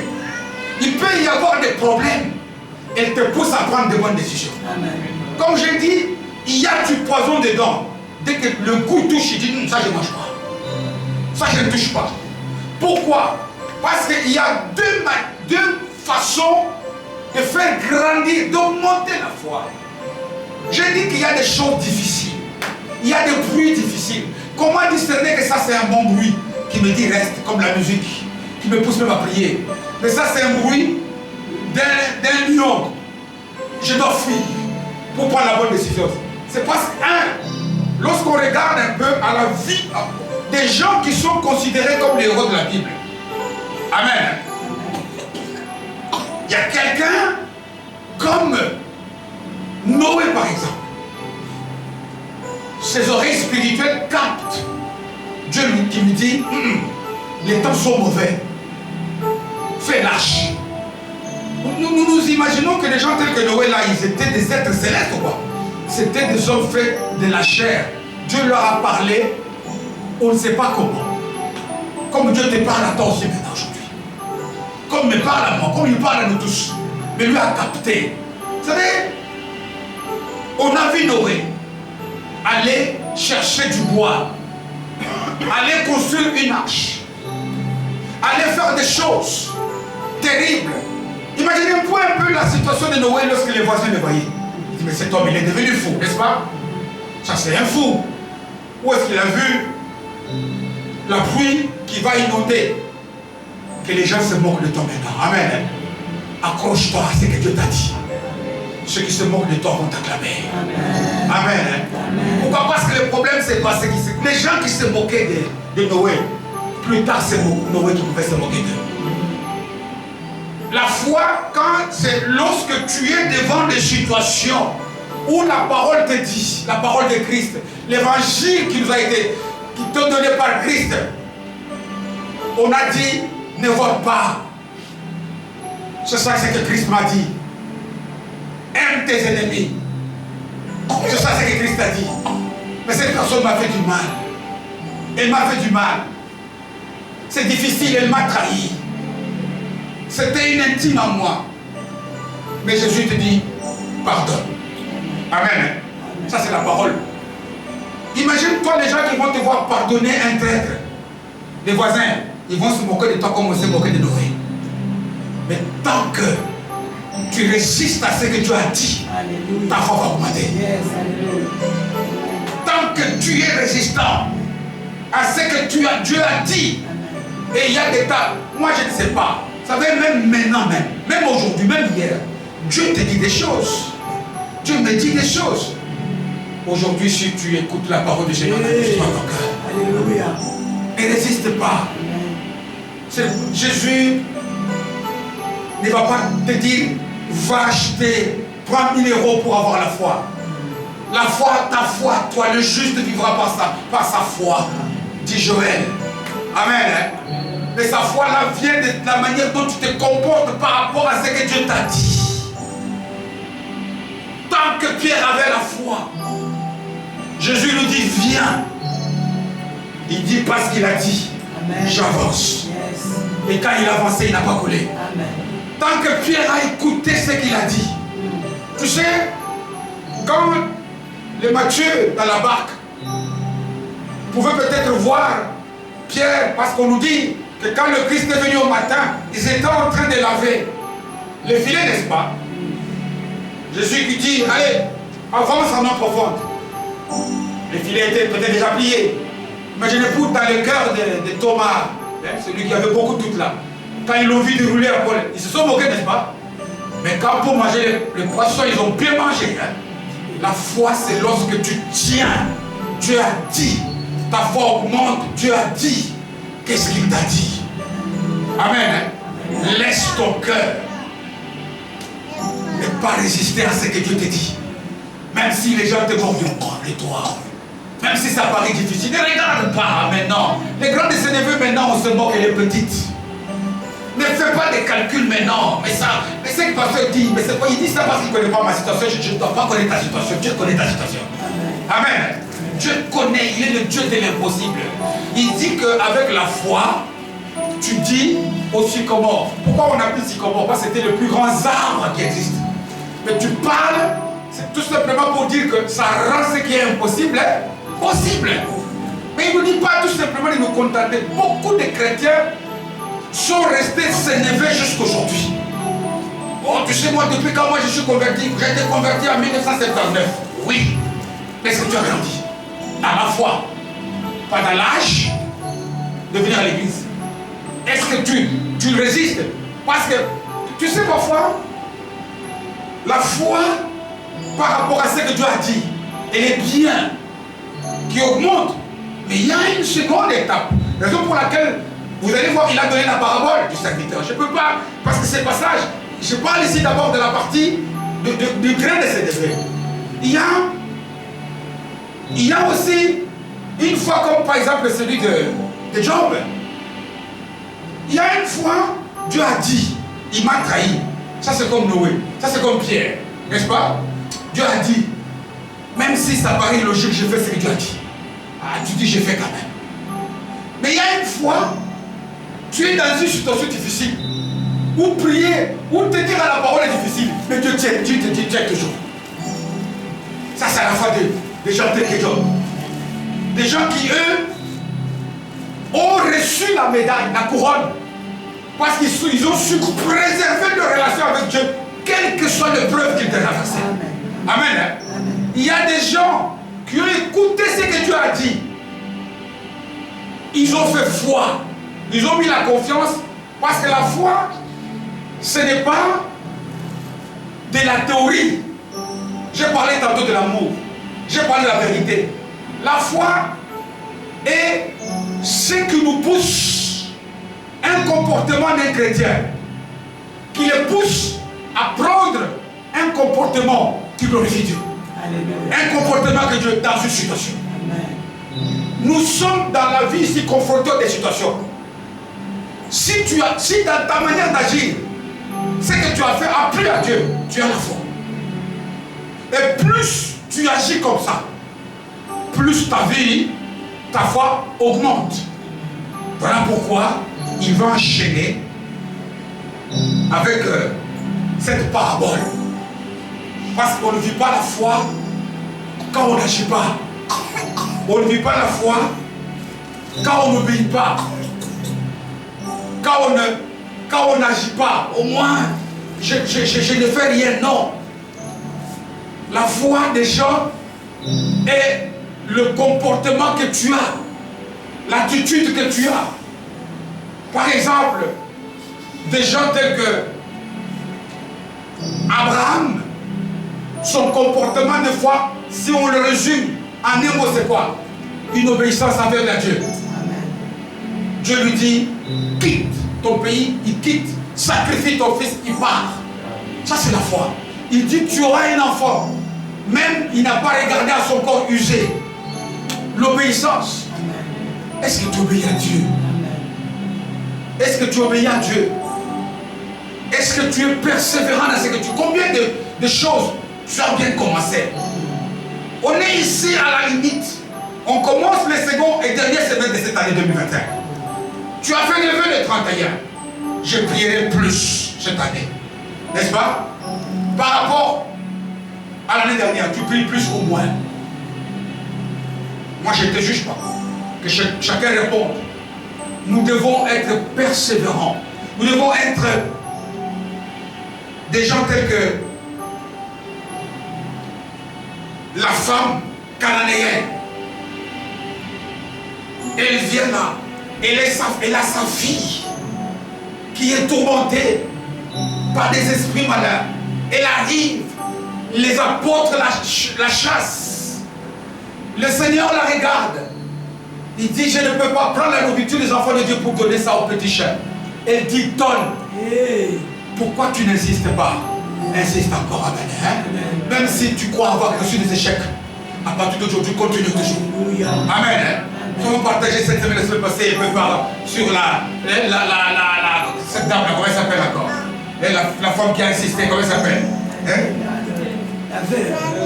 Il peut y avoir des problèmes. Elle te pousse à prendre de bonnes décisions. Amen. Comme j'ai dit, il y a du poison dedans. Dès que le goût touche, il dit ça je ne mange pas. Ça je ne touche pas. Pourquoi? Parce qu'il y a deux façons de faire grandir, d'augmenter la foi. J'ai dit qu'il y a des choses difficiles. Il y a des bruits difficiles. Comment discerner que ça c'est un bon bruit qui me dit reste, comme la musique, qui me pousse même à prier. Mais ça c'est un bruit d'un lion. Je dois fuir pour prendre la bonne décision. C'est parce que, lorsqu'on regarde un peu à la vie des gens qui sont considérés comme les héros de la Bible. Amen. Il y a quelqu'un comme Noé par exemple. Ses oreilles spirituelles captent Dieu qui lui dit les temps sont mauvais. Fais l'arche. Nous imaginons que les gens tels que Noé là, ils étaient des êtres célestes ou quoi? C'était des hommes faits de la chair. Dieu leur a parlé, on ne sait pas comment. Comme Dieu te parle à toi aussi maintenant aujourd'hui. Comme il me parle à moi, comme il parle à nous tous. Mais lui a capté. Vous savez, on a vu Noé aller chercher du bois, aller construire une arche, aller faire des choses terribles. Imaginez un peu la situation de Noé lorsque les voisins le voyaient. Ils disent, mais cet homme il est devenu fou, n'est-ce pas? Ça c'est un fou. Où est-ce qu'il a vu la pluie qui va inonder? Que les gens se moquent de toi maintenant. Amen. Accroche-toi à ce que Dieu t'a dit. Ceux qui se moquent de toi vont t'acclamer. Amen. Amen. Pourquoi? Parce que le problème c'est quoi? C'est que les gens qui se moquaient de Noé, plus tard c'est Noé qui pouvait se moquer d'eux. La foi, c'est lorsque tu es devant des situations où la parole te dit, la parole de Christ, l'évangile qui nous a été, qui te donné par Christ, on a dit, ne vote pas. C'est ça que Christ m'a dit. Aime tes ennemis. C'est ça que Christ a dit. Mais cette personne m'a fait du mal. Elle m'a fait du mal. C'est difficile, elle m'a trahi. C'était une intime à moi. Mais Jésus te dit, pardonne. Amen. Ça c'est la parole. Imagine-toi les gens qui vont te voir pardonner un traître. Les voisins, ils vont se moquer de toi comme on s'est moqué de Noé. Mais tant que tu résistes à ce que Dieu a dit, ta foi va augmenter. Tant que tu es résistant à ce que Dieu a dit, et il y a des tas, moi je ne sais pas. Vous savez, même maintenant, même aujourd'hui, même hier, Dieu te dit des choses. Dieu me dit des choses. Aujourd'hui, si tu écoutes la parole de Jésus, Alléluia. Ne résiste pas. Jésus ne va pas te dire, va acheter, prends 1000 € pour avoir la foi. La foi, ta foi, toi, le juste vivra par sa foi, dit Joël. Amen. Mais sa foi là vient de la manière dont tu te comportes par rapport à ce que Dieu t'a dit. Tant que Pierre avait la foi, Jésus lui dit viens. Il dit parce qu'il a dit, j'avance. Et quand il avançait, il n'a pas collé. Amen. Tant que Pierre a écouté ce qu'il a dit. Tu sais, quand les Matthieu dans la barque pouvaient peut-être voir Pierre, parce qu'on nous dit que quand le Christ est venu au matin, ils étaient en train de laver les filets, n'est-ce pas? Jésus qui dit, allez, avance en eau profonde. Les filets étaient peut-être déjà pliés. Imaginez-vous dans le cœur de Thomas, celui qui avait beaucoup de doutes là. Quand ils l'ont vu dérouler à Paul, ils se sont moqués, n'est-ce pas? Mais quand pour manger le poisson, ils ont bien mangé. Hein? La foi, c'est lorsque tu tiens. Dieu a dit. Ta foi augmente. Dieu a dit. Qu'est-ce qu'il t'a dit? Amen. Hein? Laisse ton cœur ne pas résister à ce que Dieu te dit. Même si les gens te vont dire, prends-les-toi. Même si ça paraît difficile, ne regarde pas maintenant. Les grands de ses neveux, maintenant, on se moque et les petites. Ne fais pas des calculs maintenant. Mais ce que le pasteur dit, mais c'est quoi? Il dit ça parce qu'il ne connaît pas ma situation. Je ne dois pas connaître ta situation. Dieu connaît ta situation. Amen. Dieu connaît, il est le Dieu de l'impossible. Il dit qu'avec la foi, tu dis au sycomore. Pourquoi on appelle sycomore? Parce que c'était le plus grand arbre qui existe. Mais tu parles, c'est tout simplement pour dire que ça rend ce qui est impossible possible. Mais il ne nous dit pas tout simplement de nous contenter. Beaucoup de chrétiens sont restés s'élever jusqu'aujourd'hui. Oh, tu sais, moi, depuis quand moi je suis converti, j'ai été converti en 1979. Oui, mais est-ce que tu as grandi dans la foi, pas dans l'âge de venir à l'église? Est-ce que tu résistes? Parce que, tu sais, parfois, la foi, par rapport à ce que Dieu a dit, elle est bien, qui augmente. Mais il y a une seconde étape. Raison pour laquelle, vous allez voir, il a donné la parabole du serviteur. Je ne peux pas, parce que c'est passage, je parle ici d'abord de la partie du grain de ces degrés. Il y a aussi, une fois comme par exemple celui de Job, il y a une fois, Dieu a dit, il m'a trahi. Ça c'est comme Noé, ça c'est comme Pierre, n'est-ce pas? Dieu a dit, même si ça paraît logique, je fais ce que Dieu a dit. Ah, tu dis, je fais quand même. Mais il y a une fois, tu es dans une situation difficile, où prier, où te dire à la parole est difficile, mais Dieu te tient toujours. Ça c'est la foi des gens tels que Job. Des gens qui, eux, ont reçu la médaille, la couronne, parce qu'ils ont su préserver leur relation avec Dieu, quelle que soit l'épreuve qu'ils traversent. Amen. Amen. Il y a des gens qui ont écouté ce que Dieu a dit. Ils ont fait foi. Ils ont mis la confiance, parce que la foi, ce n'est pas de la théorie. J'ai parlé tantôt de l'amour. J'ai parlé de la vérité. La foi est ce qui nous pousse, un comportement d'un chrétien, qui le pousse à prendre un comportement qui glorifie Dieu. Un comportement que Dieu dans une situation. Nous sommes dans la vie ici confrontés à des situations. Si dans ta manière d'agir, ce que tu as fait a plu à Dieu, tu as la foi. Et plus tu agis comme ça, plus ta vie, ta foi augmente. Voilà pourquoi il va enchaîner avec cette parabole. Parce qu'on ne vit pas la foi quand on n'agit pas. On ne vit pas la foi quand on n'obéit pas. Quand on n'agit pas, au moins, je ne fais rien, non. La foi des gens est le comportement que tu as, l'attitude que tu as. Par exemple, des gens tels que Abraham, son comportement de foi, si on le résume en un mot, c'est quoi? Une obéissance envers Dieu. Dieu lui dit, quitte ton pays, il quitte, sacrifie ton fils, il part. Ça c'est la foi. Il dit, tu auras un enfant. Même il n'a pas regardé à son corps usé. L'obéissance. Est-ce que tu obéis à Dieu? Est-ce que tu obéis à Dieu? Est-ce que tu es persévérant dans ce que tu... Combien de choses tu as bien commencé? On est ici à la limite. On commence les secondes et dernières semaines de cette année 2021. Tu as fait le vœu de 31. Je prierai plus cette année. N'est-ce pas? Par rapport à l'année dernière, tu pries plus ou moins? Moi, je ne te juge pas. Que chacun réponde. Nous devons être persévérants. Nous devons être des gens tels que la femme cananéenne. Elle vient là. Elle a sa fille qui est tourmentée par des esprits malins. Elle arrive. Les apôtres la chassent. Le Seigneur la regarde. Il dit, je ne peux pas prendre la nourriture des enfants de Dieu pour donner ça aux petits chiens. Elle dit, donne. Hey, pourquoi tu n'insistes pas? Insiste encore, amen. Hein? Même si tu crois avoir reçu des échecs, à partir d'aujourd'hui, continue toujours. Amen. Hein? Nous avons partagé cette semaine, la semaine passée, un peu sur cette dame, comment elle s'appelle encore? Et la femme qui a insisté, comment elle s'appelle?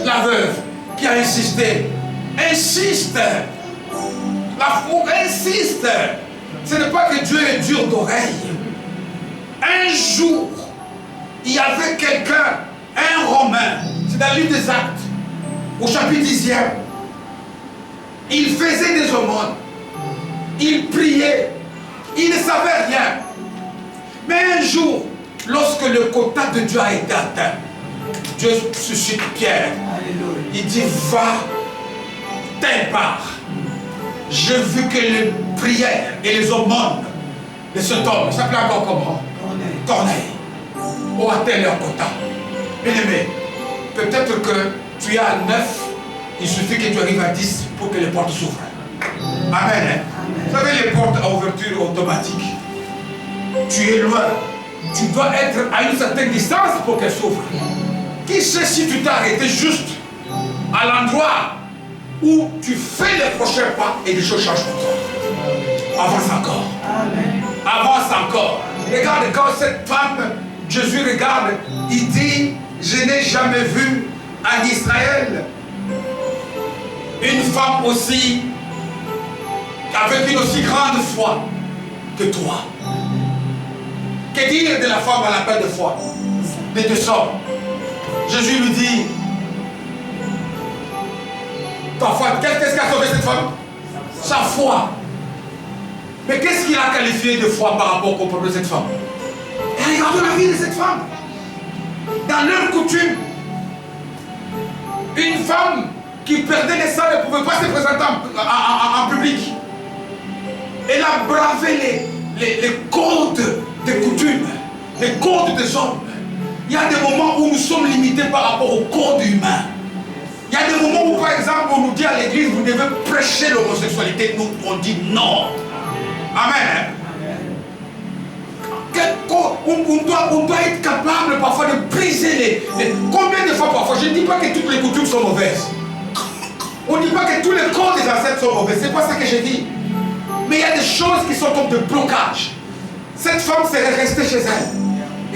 La veuve qui a insisté. Insiste. La femme insiste. Ce n'est pas que Dieu est dur d'oreille. Un jour, il y avait quelqu'un, un Romain, c'est dans le livre des Actes, au chapitre 10e. Il faisait des aumônes. Il priait. Il ne savait rien. Mais un jour, lorsque le quota de Dieu a été atteint, Dieu suscite Pierre. Il dit, va, telle part. J'ai vu que les prières et les aumônes de cet homme, ça s'appelle encore comment? Corneille. Ont atteint leur quota. Bien-aimé, peut-être que tu es à 9, il suffit que tu arrives à 10 pour que les portes s'ouvrent. Amen. Hein? Vous savez, les portes à ouverture automatique, tu es loin. Tu dois être à une certaine distance pour qu'elles s'ouvrent. Qui sait si tu t'es arrêté juste à l'endroit où tu fais les prochains pas et les choses changent pour toi. Avance encore. Amen. Avance encore. Regarde quand cette femme, Jésus regarde, il dit, je n'ai jamais vu en Israël une femme aussi, avec une aussi grande foi que toi. Que dire de la femme à l'appel de foi? Mais de ça, Jésus lui dit, ta foi, qu'est-ce qui a sauvé cette femme? Sa foi. Mais qu'est-ce qu'il a qualifié de foi par rapport au problème de cette femme? Et regardez la vie de cette femme. Dans leur coutume, une femme qui perdait les sangs ne pouvait pas se présenter en public. Elle a bravé les codes des coutumes, les codes des hommes. Il y a des moments où nous sommes limités par rapport au code humain. Il y a des moments où, par exemple, on nous dit à l'église, vous devez prêcher l'homosexualité. Nous, on dit non. Amen. On doit être capable parfois de briser Combien de fois parfois, je ne dis pas que toutes les coutumes sont mauvaises. On ne dit pas que tous les codes des ancêtres sont mauvais. C'est pas ça que j'ai dit. Mais il y a des choses qui sont comme de blocage. Cette femme serait restée chez elle.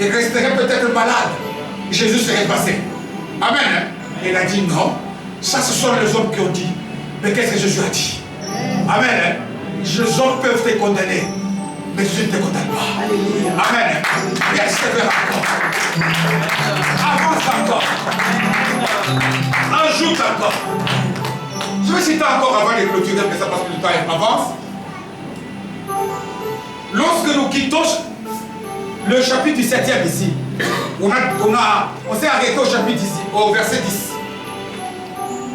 Elle resterait peut-être malade. Jésus serait passé. Amen. Elle a dit non. Ça, ce sont les hommes qui ont dit. Mais qu'est-ce que Jésus a dit? Amen. Les hommes peuvent te condamner. Mais Jésus ne te condamne pas. Alléluia. Amen. Persévère encore. Avance encore. Ajoute encore. Je vais citer encore avant de clôturer, mais ça passe plus de temps. Avance. Lorsque nous quittons le chapitre du 7e ici, on s'est arrêté au chapitre 10, au verset 10.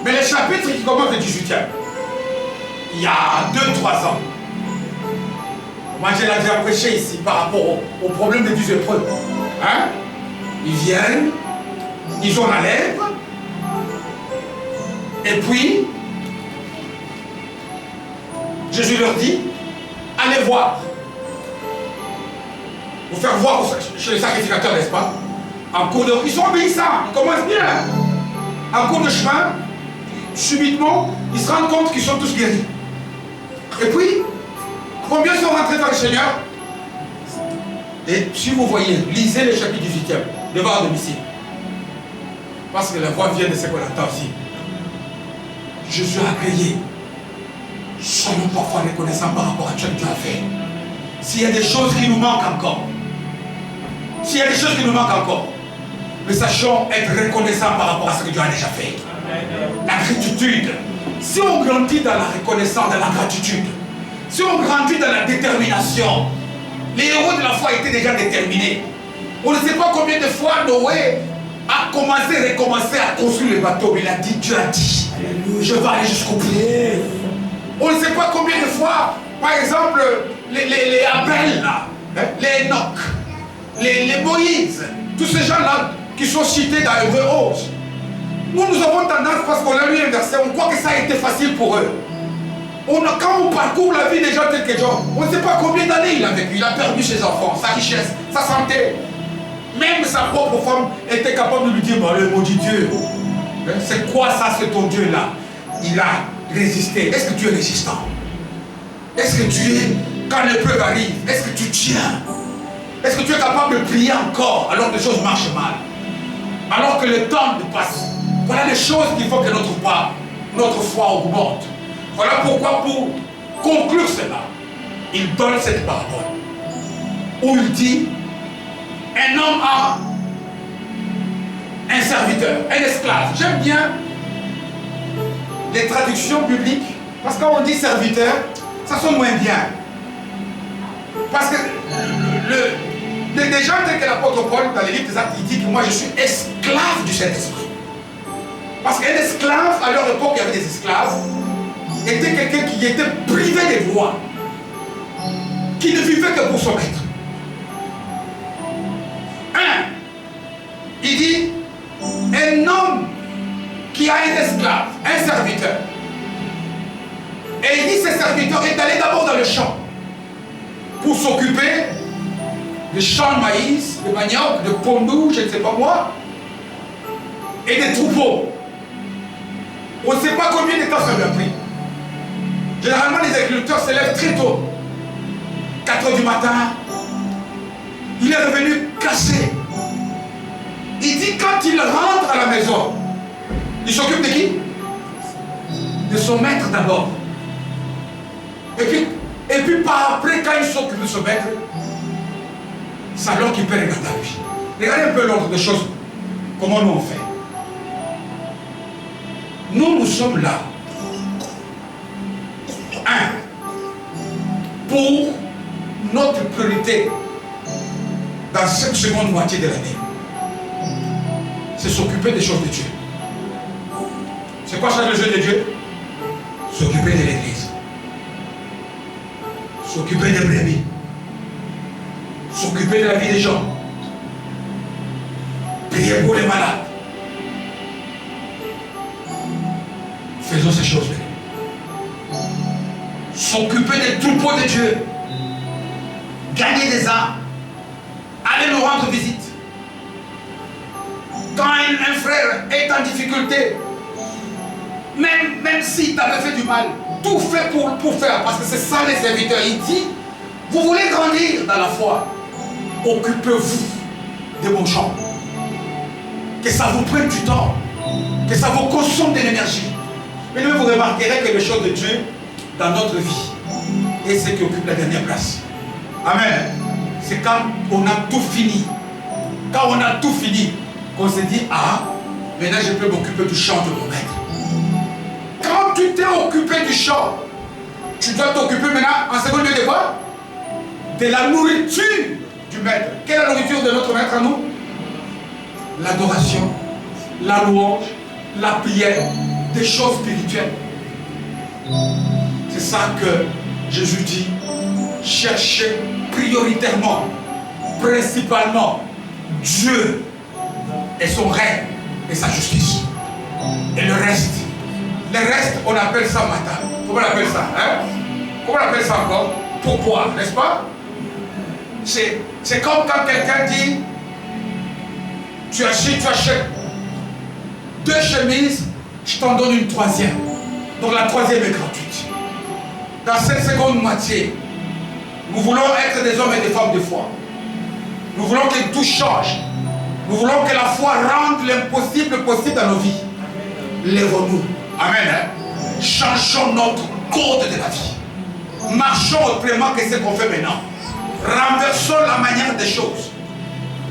Mais le chapitre qui commence le 18e, il y a 2-3 ans, moi j'ai déjà prêché ici par rapport au problème des 10 épreuves. Hein? Ils viennent, ils ont la lèpre, et puis Jésus leur dit, allez voir. Vous faire voir chez les sacrificateurs, n'est-ce pas? En cours de... Ils sont obéissants, ils commencent bien. En cours de chemin, subitement, ils se rendent compte qu'ils sont tous guéris. Et puis, combien sont rentrés dans le Seigneur? Et si vous voyez, lisez le chapitre 18e, devant à domicile. Parce que la voix vient de ce qu'on entend aussi. Jésus a créé. Soyons parfois reconnaissants par rapport à ce que Dieu a fait. S'il y a des choses qui nous manquent encore, s'il y a des choses qui nous manquent encore, mais sachons être reconnaissants par rapport à ce que Dieu a déjà fait. La gratitude. Si on grandit dans la reconnaissance, dans la gratitude, si on grandit dans la détermination, les héros de la foi étaient déjà déterminés. On ne sait pas combien de fois Noé a recommencé à construire le bateau, mais il a dit, Dieu a dit, je vais aller jusqu'au bout. On ne sait pas combien de fois, par exemple, les Abel, les Enoch, les Moïse, tous ces gens-là qui sont cités dans Hébreux 11. Nous avons tendance, parce qu'on a lu un verset, on croit que ça a été facile pour eux. Quand on parcourt la vie des gens tels que Job, on ne sait pas combien d'années il a vécu. Il a perdu ses enfants, sa richesse, sa santé. Même sa propre femme était capable de lui dire, le maudit Dieu, c'est quoi ça, c'est ton Dieu-là? Il a résisté. Est-ce que tu es résistant? Est-ce que tu es, quand l'épreuve arrive, est-ce que tu tiens? Est-ce que tu es capable de prier encore alors que les choses marchent mal? Alors que le temps passe. Voilà les choses qu'il faut que notre foi augmente. Voilà pourquoi, pour conclure cela, il donne cette parabole où il dit: un homme a un serviteur, un esclave. J'aime bien les traductions bibliques, parce que quand on dit serviteur, ça sonne moins bien. Parce que les gens tels que l'apôtre Paul dans les livres des Actes, il dit que moi je suis esclave du Saint-Esprit. Parce qu'un esclave, à leur époque il y avait des esclaves, était quelqu'un qui était privé des droits, qui ne vivait que pour son maître. Il dit: un homme qui a un esclave, un serviteur, et il dit ce serviteur est allé d'abord dans le champ pour s'occuper des champs de maïs, de manioc, de pondou, je ne sais pas moi, et des troupeaux. On ne sait pas combien de temps ça lui a pris. Généralement, les agriculteurs se lèvent très tôt. 4 h du matin, il est revenu cassé. Il dit quand il rentre à la maison, il s'occupe de qui? De son maître d'abord. Et puis par après, quand il s'occupe de son maître, c'est alors qu'il peut regarder à lui. Regardez un peu l'ordre des choses. Comment nous on fait. Nous sommes là. Pour notre priorité dans cette seconde moitié de l'année, c'est s'occuper des choses de Dieu. C'est quoi ça, le jeu de Dieu? S'occuper de l'église. S'occuper des brebis. S'occuper de la vie des gens. Prier pour les malades. Faisons ces choses. S'occuper des troupeaux de Dieu. Gagner des âmes. Aller nous rendre visite. Quand un frère est en difficulté, même s'il t'avait fait du mal, tout fait pour faire, parce que c'est ça les serviteurs. Il dit: vous voulez grandir dans la foi, occupez-vous de mon champ. Que ça vous prenne du temps, que ça vous consomme de l'énergie. Mais vous remarquerez que les choses de Dieu dans notre vie, et c'est qui occupe la dernière place. Amen. C'est quand on a tout fini. Quand on a tout fini, qu'on se dit: ah, maintenant je peux m'occuper du champ de mon maître. Quand tu t'es occupé du champ, tu dois t'occuper maintenant, en second lieu, de quoi? De la nourriture du maître. Quelle est la nourriture de notre maître à nous? L'adoration, la louange, la prière, des choses spirituelles. C'est ça que Jésus dit: cherchez prioritairement, principalement Dieu et son règne et sa justice. Et le reste, on appelle ça matin. Comment on appelle ça, hein? Comment on appelle ça encore? Pourquoi, n'est-ce pas? C'est comme quand quelqu'un dit: tu achètes 2 chemises, je t'en donne une 3e. Donc la 3e est gratuite. Dans cette seconde moitié, nous voulons être des hommes et des femmes de foi. Nous voulons que tout change. Nous voulons que la foi rende l'impossible possible dans nos vies. Lèvons-nous. Amen. Hein? Changeons notre code de la vie. Marchons autrement que ce qu'on fait maintenant. Renversons la manière des choses.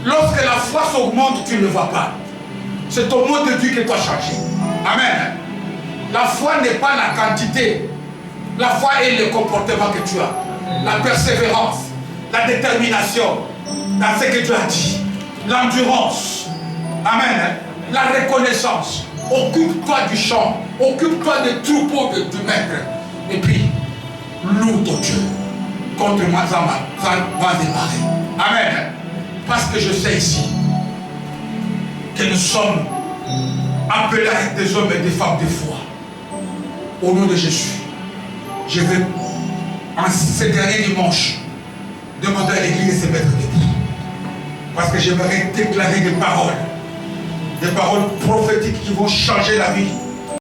Lorsque la foi s'augmente, tu ne le vois pas. C'est ton mode de vie qui doit changer. Amen. La foi n'est pas la quantité. La foi est le comportement que tu as. La persévérance, la détermination dans ce que Dieu a dit. L'endurance. Amen. La reconnaissance. Occupe-toi du champ. Occupe-toi des troupeaux du maître. Et puis, loue ton Dieu. Contre moi, ça va démarrer. Amen. Parce que je sais ici que nous sommes appelés à être des hommes et des femmes de foi. Au nom de Jésus, je vais, en ce dernier dimanche, demander à l'église de se mettre debout. Parce que j'aimerais déclarer des paroles prophétiques qui vont changer la vie